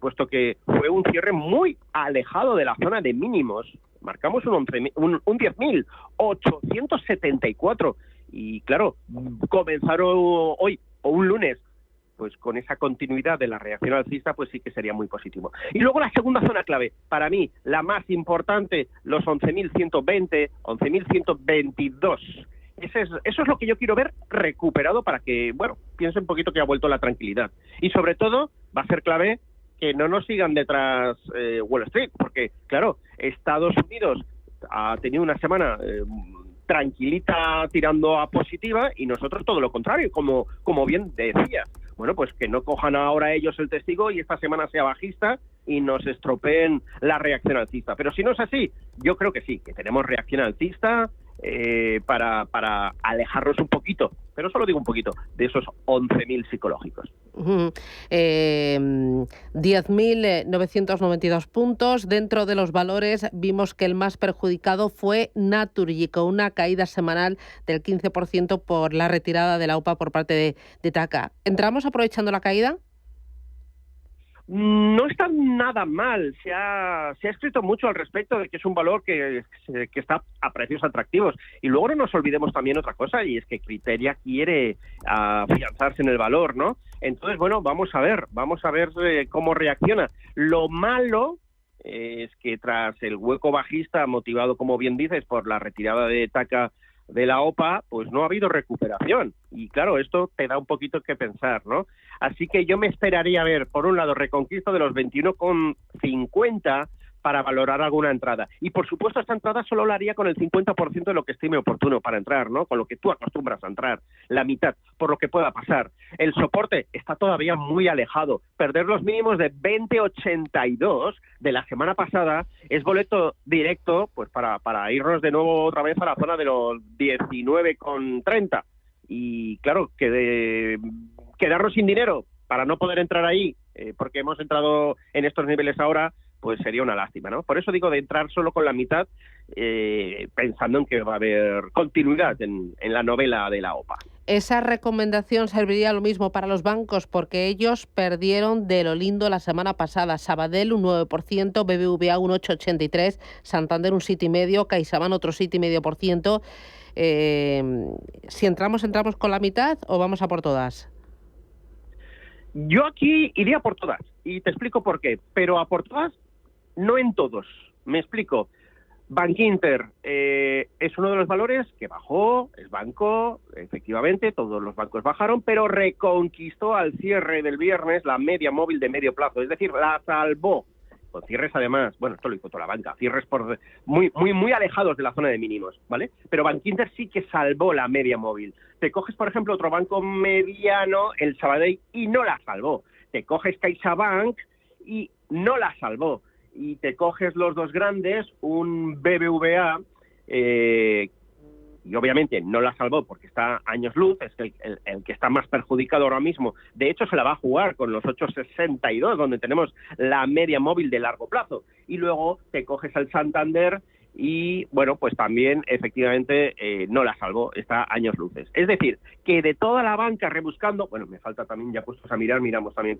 Puesto que fue un cierre muy alejado de la zona de mínimos. Marcamos un 10.874 y claro, comenzaron hoy o un lunes pues con esa continuidad de la reacción alcista, pues sí que sería muy positivo. Y luego la segunda zona clave, para mí, la más importante, los 11.120, 11.122. Eso es lo que yo quiero ver recuperado para que, bueno, piense un poquito que ha vuelto la tranquilidad. Y sobre todo, va a ser clave que no nos sigan detrás Wall Street, porque, claro, Estados Unidos ha tenido una semana tranquilita tirando a positiva y nosotros todo lo contrario, como bien decía. Bueno, pues que no cojan ahora ellos el testigo y esta semana sea bajista y nos estropeen la reacción alcista. Pero si no es así, yo creo que sí, que tenemos reacción alcista para alejarnos un poquito, pero solo digo un poquito, de esos 11.000 psicológicos. 10.992 puntos. Dentro de los valores vimos que el más perjudicado fue Naturgy, con una caída semanal del 15% por la retirada de la UPA por parte de TAQA. ¿Entramos aprovechando la caída? No está nada mal, se ha escrito mucho al respecto de que es un valor que está a precios atractivos. Y luego no nos olvidemos también otra cosa, y es que Criteria quiere afianzarse en el valor, ¿no? Entonces, bueno, vamos a ver cómo reacciona. Lo malo es que tras el hueco bajista, motivado, como bien dices, por la retirada de TAQA de la OPA, pues no ha habido recuperación. Y claro, esto te da un poquito que pensar, ¿no? Así que yo me esperaría ver, por un lado, reconquista de los 21,50 para valorar alguna entrada. Y por supuesto, esta entrada solo la haría con el 50% de lo que estime oportuno para entrar, ¿no? Con lo que tú acostumbras a entrar, la mitad, por lo que pueda pasar. El soporte está todavía muy alejado. Perder los mínimos de 20,82 de la semana pasada es boleto directo, pues para irnos de nuevo otra vez a la zona de los 19,30. Y claro, quedarnos sin dinero para no poder entrar ahí, porque hemos entrado en estos niveles ahora, pues sería una lástima, ¿no? Por eso digo de entrar solo con la mitad, pensando en que va a haber continuidad en la novela de la OPA. Esa recomendación serviría lo mismo para los bancos, porque ellos perdieron de lo lindo la semana pasada. Sabadell un 9%, BBVA un 8,83%, Santander un 7,5%, CaixaBank otro 7,5%. Si entramos con la mitad o vamos a por todas. Yo aquí iría por todas, y te explico por qué, pero a por todas, no en todos. Me explico. Bankinter es uno de los valores que bajó, es banco, efectivamente, todos los bancos bajaron, pero reconquistó al cierre del viernes la media móvil de medio plazo, es decir, la salvó. Con cierres además, bueno, esto lo hizo toda la banca, cierres por muy alejados de la zona de mínimos, ¿vale? Pero Bankinter sí que salvó la media móvil. Te coges, por ejemplo, otro banco mediano, el Sabadell, y no la salvó. Te coges CaixaBank y no la salvó. Y te coges los dos grandes, un BBVA, y obviamente no la salvó porque está años luz, es el que está más perjudicado ahora mismo. De hecho, se la va a jugar con los 8,62, donde tenemos la media móvil de largo plazo. Y luego te coges al Santander y, bueno, pues también, efectivamente, no la salvó, está años luces. Es decir, que de toda la banca rebuscando, bueno, me falta también, ya puestos a mirar, miramos también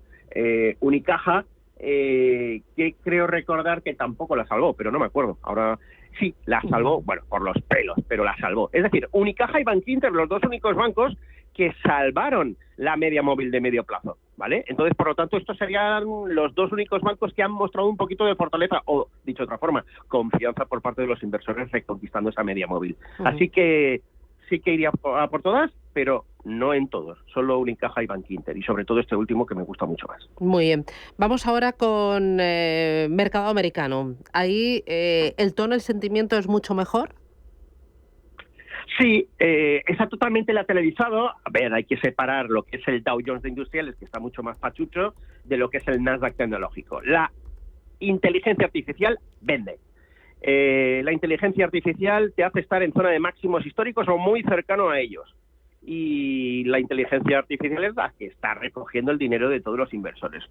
Unicaja, que creo recordar que tampoco la salvó, pero no me acuerdo. Ahora sí, la salvó, bueno, por los pelos, pero la salvó. Es decir, Unicaja y Bankinter, los dos únicos bancos que salvaron la media móvil de medio plazo, ¿vale? Entonces, por lo tanto, estos serían los dos únicos bancos que han mostrado un poquito de fortaleza, o, dicho de otra forma, confianza por parte de los inversores reconquistando esa media móvil. Así que sí que iría a por todas, pero no en todos, solo Unicaja y Bankinter, y sobre todo este último que me gusta mucho más. Muy bien. Vamos ahora con mercado americano. Ahí el tono, el sentimiento es mucho mejor. Sí, está totalmente lateralizado. A ver, hay que separar lo que es el Dow Jones de industriales, que está mucho más pachucho, de lo que es el Nasdaq tecnológico. La inteligencia artificial vende. La inteligencia artificial te hace estar en zona de máximos históricos o muy cercano a ellos. Y la inteligencia artificial es la que está recogiendo el dinero de todos los inversores.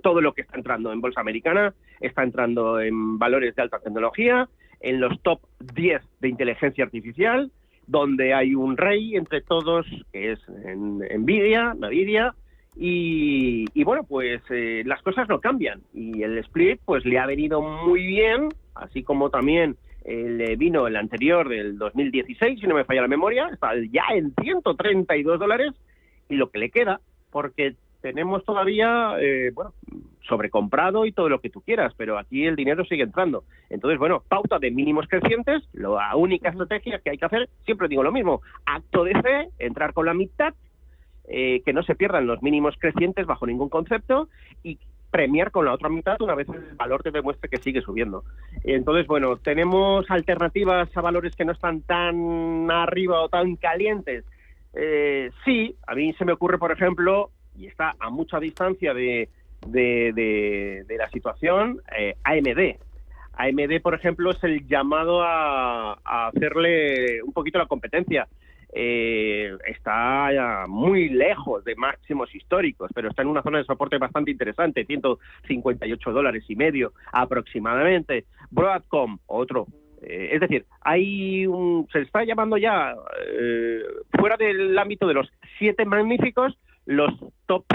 Todo lo que está entrando en bolsa americana está entrando en valores de alta tecnología, en los top 10 de inteligencia artificial. donde hay un rey entre todos, que es Nvidia, y bueno, pues las cosas no cambian, y el split pues le ha venido muy bien, así como también le vino el anterior del 2016, si no me falla la memoria, está ya en $132, y lo que le queda, porque tenemos todavía, sobrecomprado y todo lo que tú quieras, pero aquí el dinero sigue entrando. Entonces, bueno, pauta de mínimos crecientes, la única estrategia que hay que hacer, siempre digo lo mismo, acto de fe, entrar con la mitad, que no se pierdan los mínimos crecientes bajo ningún concepto, y premiar con la otra mitad una vez el valor te demuestre que sigue subiendo. Entonces, bueno, tenemos alternativas a valores que no están tan arriba o tan calientes. Sí, a mí se me ocurre, por ejemplo, y está a mucha distancia de la situación, AMD. AMD, por ejemplo, es el llamado a hacerle un poquito la competencia. Está muy lejos de máximos históricos, pero está en una zona de soporte bastante interesante, $158.50 aproximadamente. Broadcom, otro. Es decir, se está llamando ya, fuera del ámbito de los 7 magníficos, los top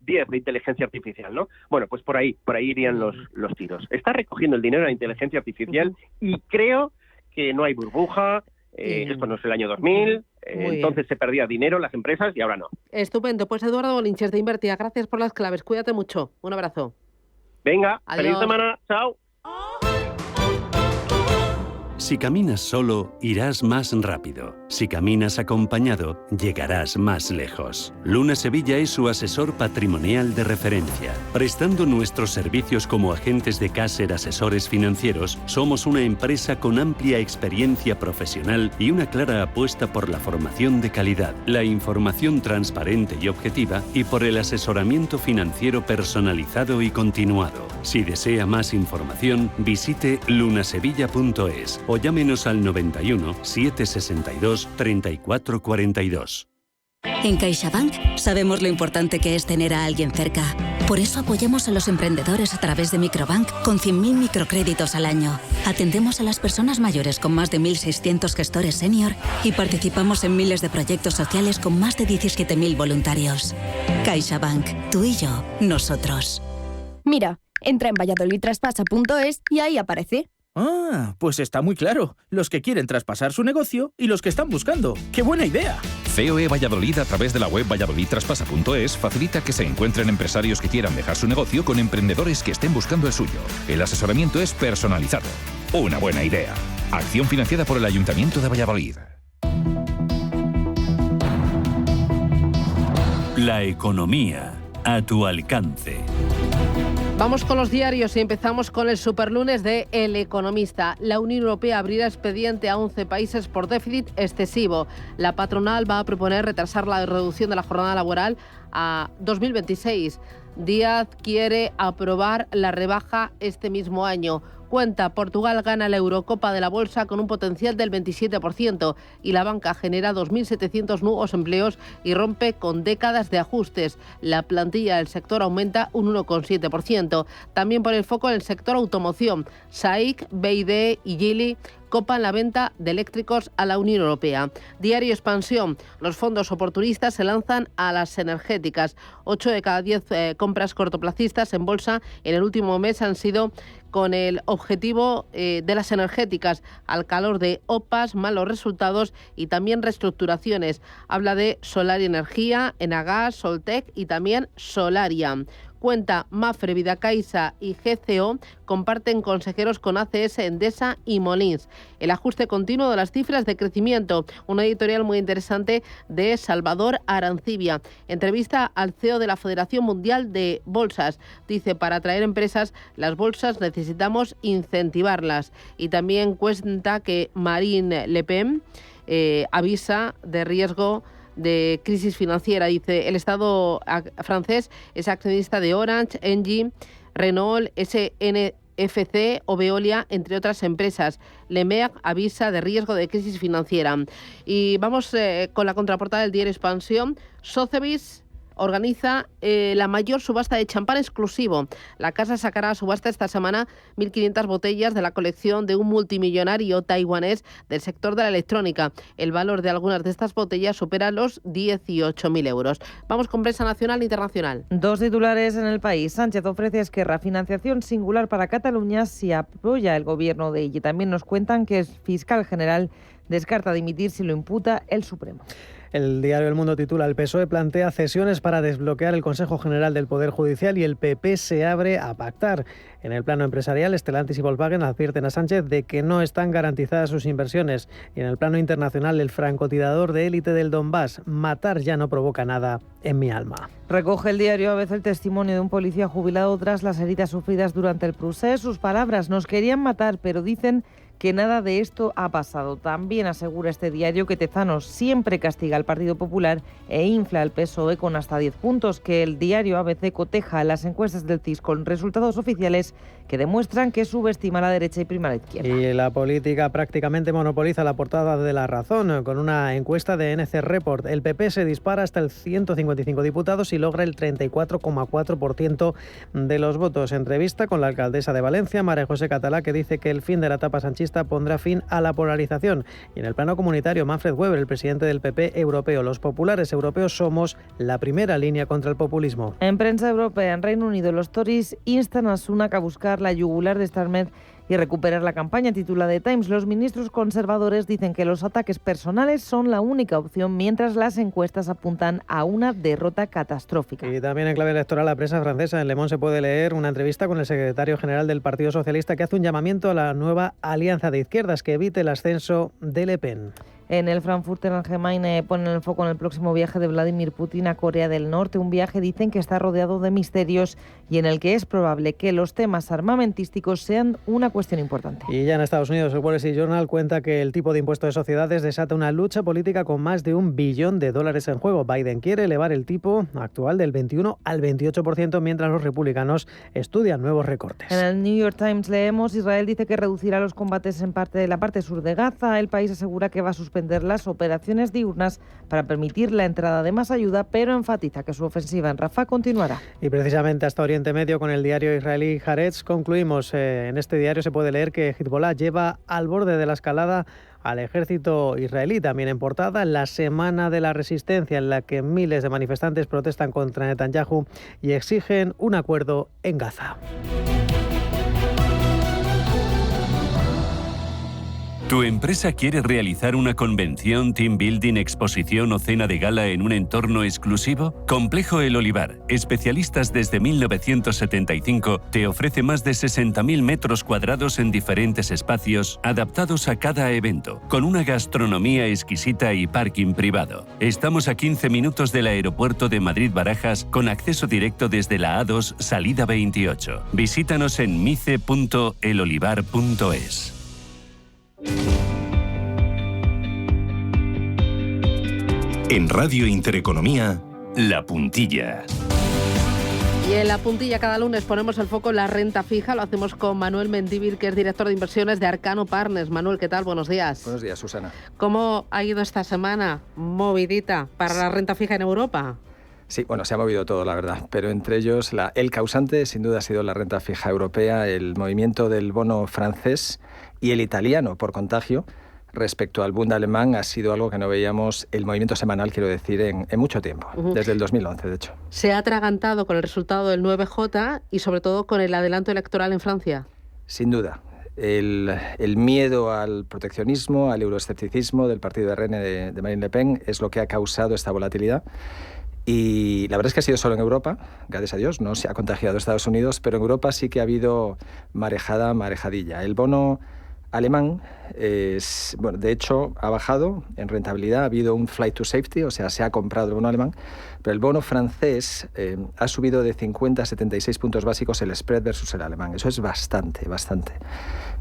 10 de inteligencia artificial, ¿no? Bueno, pues por ahí irían los tiros. Está recogiendo el dinero de la inteligencia artificial y creo que no hay burbuja. Esto no es el año 2000, entonces se perdía dinero las empresas y ahora no. Estupendo. Pues Eduardo Bolinches de Invertia, gracias por las claves. Cuídate mucho. Un abrazo. Venga, adiós. Feliz semana. Chao. Si caminas solo, irás más rápido. Si caminas acompañado, llegarás más lejos. Luna Sevilla es su asesor patrimonial de referencia. Prestando nuestros servicios como agentes de Caser Asesores Financieros, somos una empresa con amplia experiencia profesional y una clara apuesta por la formación de calidad, la información transparente y objetiva y por el asesoramiento financiero personalizado y continuado. Si desea más información, visite lunasevilla.es o llámenos al 91 762 3442. En CaixaBank sabemos lo importante que es tener a alguien cerca. Por eso apoyamos a los emprendedores a través de Microbank con 100.000 microcréditos al año. Atendemos a las personas mayores con más de 1.600 gestores senior y participamos en miles de proyectos sociales con más de 17.000 voluntarios. CaixaBank, tú y yo, nosotros. Mira, entra en valladolidtraspasa.es y ahí aparece. Ah, pues está muy claro. Los que quieren traspasar su negocio y los que están buscando. ¡Qué buena idea! COE Valladolid, a través de la web valladolidtraspasa.es, facilita que se encuentren empresarios que quieran dejar su negocio con emprendedores que estén buscando el suyo. El asesoramiento es personalizado. Una buena idea. Acción financiada por el Ayuntamiento de Valladolid. La economía a tu alcance. Vamos con los diarios y empezamos con el superlunes de El Economista. La Unión Europea abrirá expediente a 11 países por déficit excesivo. La patronal va a proponer retrasar la reducción de la jornada laboral a 2026. Díaz quiere aprobar la rebaja este mismo año. Cuenta, Portugal gana la Eurocopa de la Bolsa con un potencial del 27% y la banca genera 2.700 nuevos empleos y rompe con décadas de ajustes. La plantilla del sector aumenta un 1,7%. También pone el foco en el sector automoción. SAIC, BYD y Geely copan la venta de eléctricos a la Unión Europea. Diario Expansión. Los fondos oportunistas se lanzan a las energéticas. 8 de cada 10 compras cortoplacistas en bolsa en el último mes han sido con el objetivo de las energéticas, al calor de OPAs, malos resultados y también reestructuraciones. Habla de Solar y Energía, Enagas, Soltec y también Solaria. Cuenta, Mapfre, Vidacaixa y GCO comparten consejeros con ACS, Endesa y Molins. El ajuste continuo de las cifras de crecimiento. Una editorial muy interesante de Salvador Arancibia. Entrevista al CEO de la Federación Mundial de Bolsas. Dice, para atraer empresas, las bolsas necesitamos incentivarlas. Y también cuenta que Marine Le Pen avisa de riesgo de crisis financiera. Dice, el Estado francés es accionista de Orange, Engie, Renault, SNFC o Veolia, entre otras empresas. Lemerck avisa de riesgo de crisis financiera. Y vamos con la contraportada del diario Expansión. Sotheby's organiza la mayor subasta de champán exclusivo. La casa sacará a subasta esta semana 1.500 botellas de la colección de un multimillonario taiwanés del sector de la electrónica. El valor de algunas de estas botellas supera los 18.000 euros. Vamos con prensa nacional e internacional. Dos titulares en El País. Sánchez ofrece a Esquerra financiación singular para Cataluña si apoya el gobierno de ella. También nos cuentan que el fiscal general descarta dimitir si lo imputa el Supremo. El diario El Mundo titula: el PSOE plantea cesiones para desbloquear el Consejo General del Poder Judicial y el PP se abre a pactar. En el plano empresarial, Stellantis y Volkswagen advierten a Sánchez de que no están garantizadas sus inversiones. Y en el plano internacional, el francotirador de élite del Donbass: matar ya no provoca nada en mi alma. Recoge el diario ABC el testimonio de un policía jubilado tras las heridas sufridas durante el procés. Sus palabras: nos querían matar, pero dicen que nada de esto ha pasado. También asegura este diario que Tezanos siempre castiga al Partido Popular e infla al PSOE con hasta 10 puntos, que el diario ABC coteja las encuestas del CIS con resultados oficiales que demuestran que subestima a la derecha y prima a la izquierda. Y la política prácticamente monopoliza la portada de La Razón con una encuesta de NC Report. El PP se dispara hasta el 155 diputados y logra el 34,4% de los votos. Entrevista con la alcaldesa de Valencia, María José Catalá, que dice que el fin de la etapa sanchista pondrá fin a la polarización. Y en el plano comunitario, Manfred Weber, el presidente del PP europeo: los populares europeos somos la primera línea contra el populismo. En prensa europea, en Reino Unido, los Tories instan a Sunak a buscar la yugular de Starmer y recuperar la campaña. Titula The Times: los ministros conservadores dicen que los ataques personales son la única opción, mientras las encuestas apuntan a una derrota catastrófica. Y también en clave electoral, la prensa francesa. En Le Monde se puede leer una entrevista con el secretario general del Partido Socialista, que hace un llamamiento a la nueva alianza de izquierdas que evite el ascenso de Le Pen. En el Frankfurter Allgemeine ponen el foco en el próximo viaje de Vladimir Putin a Corea del Norte. Un viaje, dicen, que está rodeado de misterios y en el que es probable que los temas armamentísticos sean una cuestión importante. Y ya en Estados Unidos, el Wall Street Journal cuenta que el tipo de impuesto de sociedades desata una lucha política con más de $1 billón en juego. Biden quiere elevar el tipo actual del 21 al 28%, mientras los republicanos estudian nuevos recortes. En el New York Times leemos: Israel dice que reducirá los combates en la parte sur de Gaza. El país asegura que va a suspender las operaciones diurnas para permitir la entrada de más ayuda, pero enfatiza que su ofensiva en Rafah continuará. Y precisamente hasta Oriente Medio, con el diario israelí Haaretz, concluimos. En este diario se puede leer que Hezbollah lleva al borde de la escalada al ejército israelí. También en portada, la semana de la resistencia, en la que miles de manifestantes protestan contra Netanyahu y exigen un acuerdo en Gaza. ¿Tu empresa quiere realizar una convención, team building, exposición o cena de gala en un entorno exclusivo? Complejo El Olivar, especialistas desde 1975, te ofrece más de 60.000 metros cuadrados en diferentes espacios adaptados a cada evento, con una gastronomía exquisita y parking privado. Estamos a 15 minutos del aeropuerto de Madrid-Barajas, con acceso directo desde la A2, salida 28. Visítanos en mice.elolivar.es. En Radio Intereconomía, La Puntilla. Y en La Puntilla cada lunes ponemos el foco en la renta fija. Lo hacemos con Manuel Mendívil, que es director de inversiones de Arcano Partners. Manuel, ¿qué tal? Buenos días. Buenos días, Susana. ¿Cómo ha ido esta semana movidita para la renta fija en Europa? Sí, bueno, se ha movido todo, la verdad, pero entre ellos el causante sin duda ha sido la renta fija europea, el movimiento del bono francés y el italiano por contagio. Respecto al Bund alemán, ha sido algo que no veíamos, el movimiento semanal, quiero decir, en mucho tiempo, desde el 2011, de hecho. ¿Se ha atragantado con el resultado del 9J y sobre todo con el adelanto electoral en Francia? Sin duda. El miedo al proteccionismo, al euroescepticismo del partido de Rennes de Marine Le Pen es lo que ha causado esta volatilidad. Y la verdad es que ha sido solo en Europa, gracias a Dios, no se ha contagiado Estados Unidos, pero en Europa sí que ha habido marejadilla. El bono alemán, de hecho, ha bajado en rentabilidad, ha habido un flight to safety, o sea, se ha comprado el bono alemán, pero el bono francés ha subido de 50 a 76 puntos básicos el spread versus el alemán. Eso es bastante.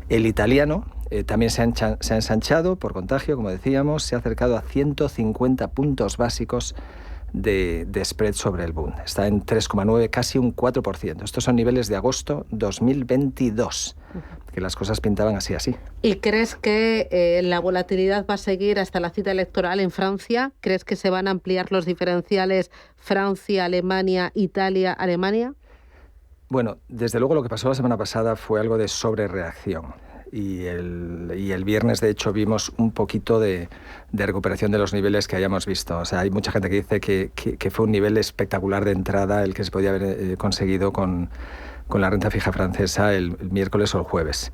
El italiano también se ha ensanchado por contagio, como decíamos, se ha acercado a 150 puntos básicos de spread sobre el Bund. Está en 3,9, casi un 4%. Estos son niveles de agosto 2022, que las cosas pintaban así. ¿Y crees que la volatilidad va a seguir hasta la cita electoral en Francia? ¿Crees que se van a ampliar los diferenciales Francia, Alemania, Italia, Alemania? Bueno, desde luego lo que pasó la semana pasada fue algo de sobrereacción. Y el viernes, de hecho, vimos un poquito de recuperación de los niveles que hayamos visto. O sea, hay mucha gente que dice que fue un nivel espectacular de entrada el que se podía haber conseguido con la renta fija francesa el miércoles o el jueves.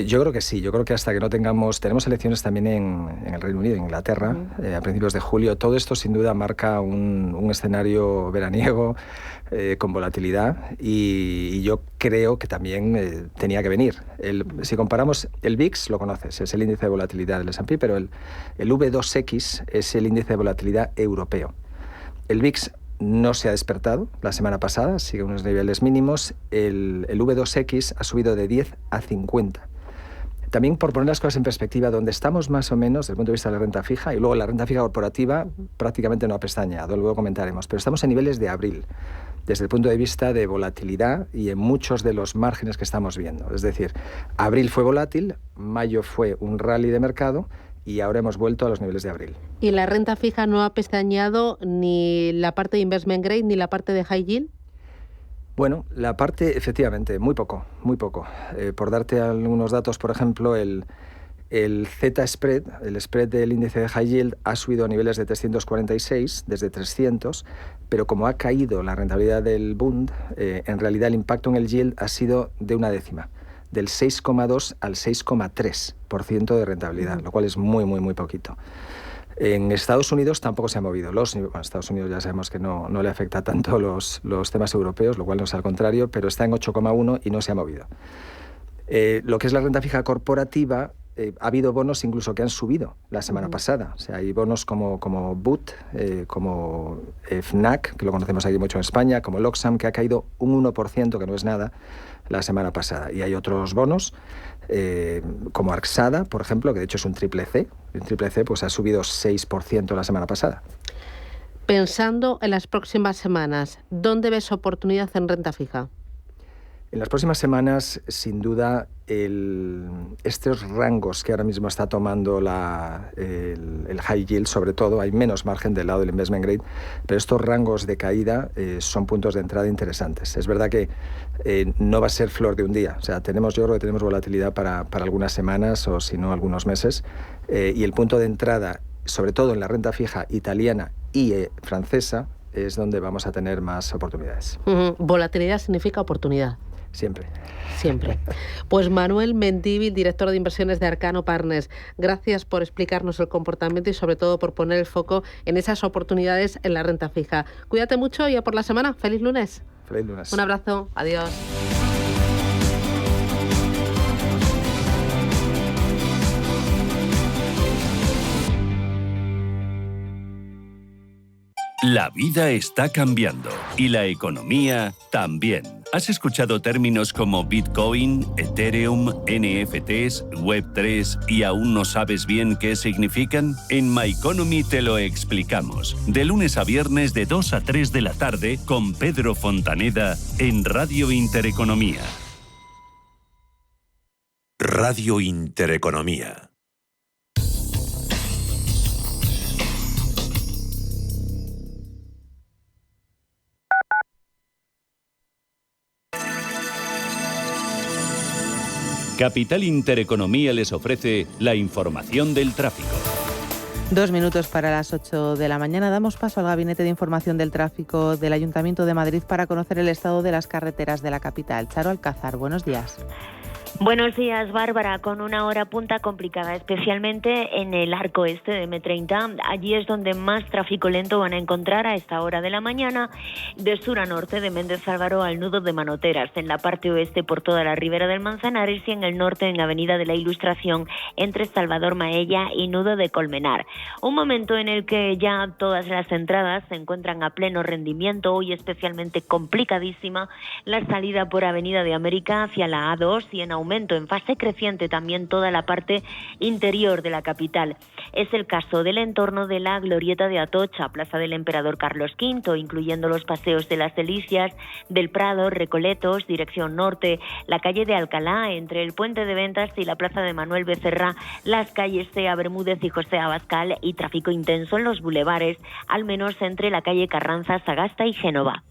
Yo creo que sí, yo creo que hasta que no tenemos elecciones también en el Reino Unido, en Inglaterra, a principios de julio, todo esto sin duda marca un escenario veraniego con volatilidad y yo creo que también tenía que venir. Si comparamos el VIX, lo conoces, es el índice de volatilidad del S&P, pero el V2X es el índice de volatilidad europeo. El VIX no se ha despertado la semana pasada, sigue unos niveles mínimos. El V2X ha subido de 10 a 50. También por poner las cosas en perspectiva, donde estamos más o menos desde el punto de vista de la renta fija, y luego la renta fija corporativa prácticamente no ha pestañeado, luego comentaremos, pero estamos en niveles de abril, desde el punto de vista de volatilidad y en muchos de los márgenes que estamos viendo. Es decir, abril fue volátil, mayo fue un rally de mercado, y ahora hemos vuelto a los niveles de abril. ¿Y la renta fija no ha pestañeado ni la parte de investment grade ni la parte de high yield? Bueno, la parte, efectivamente, muy poco. Por darte algunos datos, por ejemplo, el Z-spread, el spread del índice de high yield, ha subido a niveles de 346, desde 300, pero como ha caído la rentabilidad del Bund, en realidad el impacto en el yield ha sido de una décima, del 6,2 al 6,3% de rentabilidad, lo cual es muy poquito. En Estados Unidos tampoco se ha movido. Estados Unidos ya sabemos que no le afecta tanto los temas europeos, lo cual no es al contrario, pero está en 8,1 y no se ha movido. Lo que es la renta fija corporativa, ha habido bonos incluso que han subido la semana pasada. O sea, hay bonos como BUT, como FNAC, que lo conocemos aquí mucho en España, como el Oxfam, que ha caído un 1%, que no es nada, la semana pasada. Y hay otros bonos, como Arxada, por ejemplo, que de hecho es un triple C. Un triple C pues ha subido 6% la semana pasada. Pensando en las próximas semanas, ¿dónde ves oportunidad en renta fija? En las próximas semanas, sin duda, estos rangos que ahora mismo está tomando el high yield, sobre todo, hay menos margen del lado del investment grade, pero estos rangos de caída son puntos de entrada interesantes. Es verdad que no va a ser flor de un día. O sea, yo creo que tenemos volatilidad para algunas semanas o si no algunos meses, y el punto de entrada, sobre todo en la renta fija italiana y francesa, es donde vamos a tener más oportunidades. Volatilidad significa oportunidad. Siempre. Pues Manuel Mendívil, director de inversiones de Arcano Partners, gracias por explicarnos el comportamiento y sobre todo por poner el foco en esas oportunidades en la renta fija. Cuídate mucho y a por la semana. ¡Feliz lunes! ¡Feliz lunes! Un abrazo. Adiós. La vida está cambiando y la economía también. ¿Has escuchado términos como Bitcoin, Ethereum, NFTs, Web3 y aún no sabes bien qué significan? En My Economy te lo explicamos. De lunes a viernes de 2 a 3 de la tarde con Pedro Fontaneda en Radio Intereconomía. Radio Intereconomía. Capital Intereconomía les ofrece la información del tráfico. 2 minutos para las 8 de la mañana. Damos paso al Gabinete de Información del Tráfico del Ayuntamiento de Madrid para conocer el estado de las carreteras de la capital. Charo Alcázar, buenos días. Buenos días, Bárbara. Con una hora punta complicada, especialmente en el arco este de M30. Allí es donde más tráfico lento van a encontrar a esta hora de la mañana, de sur a norte, de Méndez Álvaro al nudo de Manoteras, en la parte oeste por toda la ribera del Manzanares y en el norte en Avenida de la Ilustración entre Salvador Maella y nudo de Colmenar. Un momento en el que ya todas las entradas se encuentran a pleno rendimiento, hoy especialmente complicadísima la salida por Avenida de América hacia la A2 y en aumento aumento en fase creciente también toda la parte interior de la capital. Es el caso del entorno de la Glorieta de Atocha, Plaza del Emperador Carlos V, incluyendo los paseos de las Delicias, del Prado, Recoletos, dirección norte, la calle de Alcalá, entre el Puente de Ventas y la Plaza de Manuel Becerra, las calles Cea Bermúdez y José Abascal y tráfico intenso en los bulevares, al menos entre la calle Carranza, Sagasta y Génova.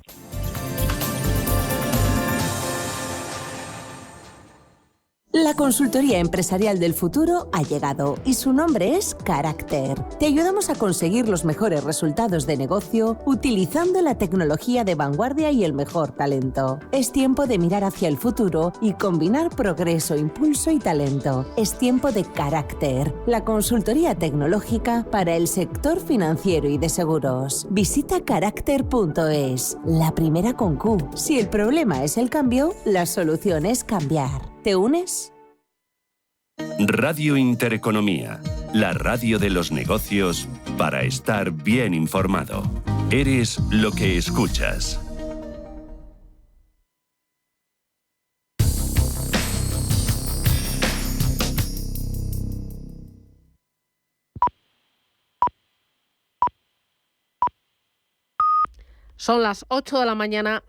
La consultoría empresarial del futuro ha llegado y su nombre es Carácter. Te ayudamos a conseguir los mejores resultados de negocio utilizando la tecnología de vanguardia y el mejor talento. Es tiempo de mirar hacia el futuro y combinar progreso, impulso y talento. Es tiempo de Carácter, la consultoría tecnológica para el sector financiero y de seguros. Visita carácter.es, la primera con Q. Si el problema es el cambio, la solución es cambiar. ¿Te unes? Radio Intereconomía, la radio de los negocios para estar bien informado. Eres lo que escuchas. Son las 8 de la mañana.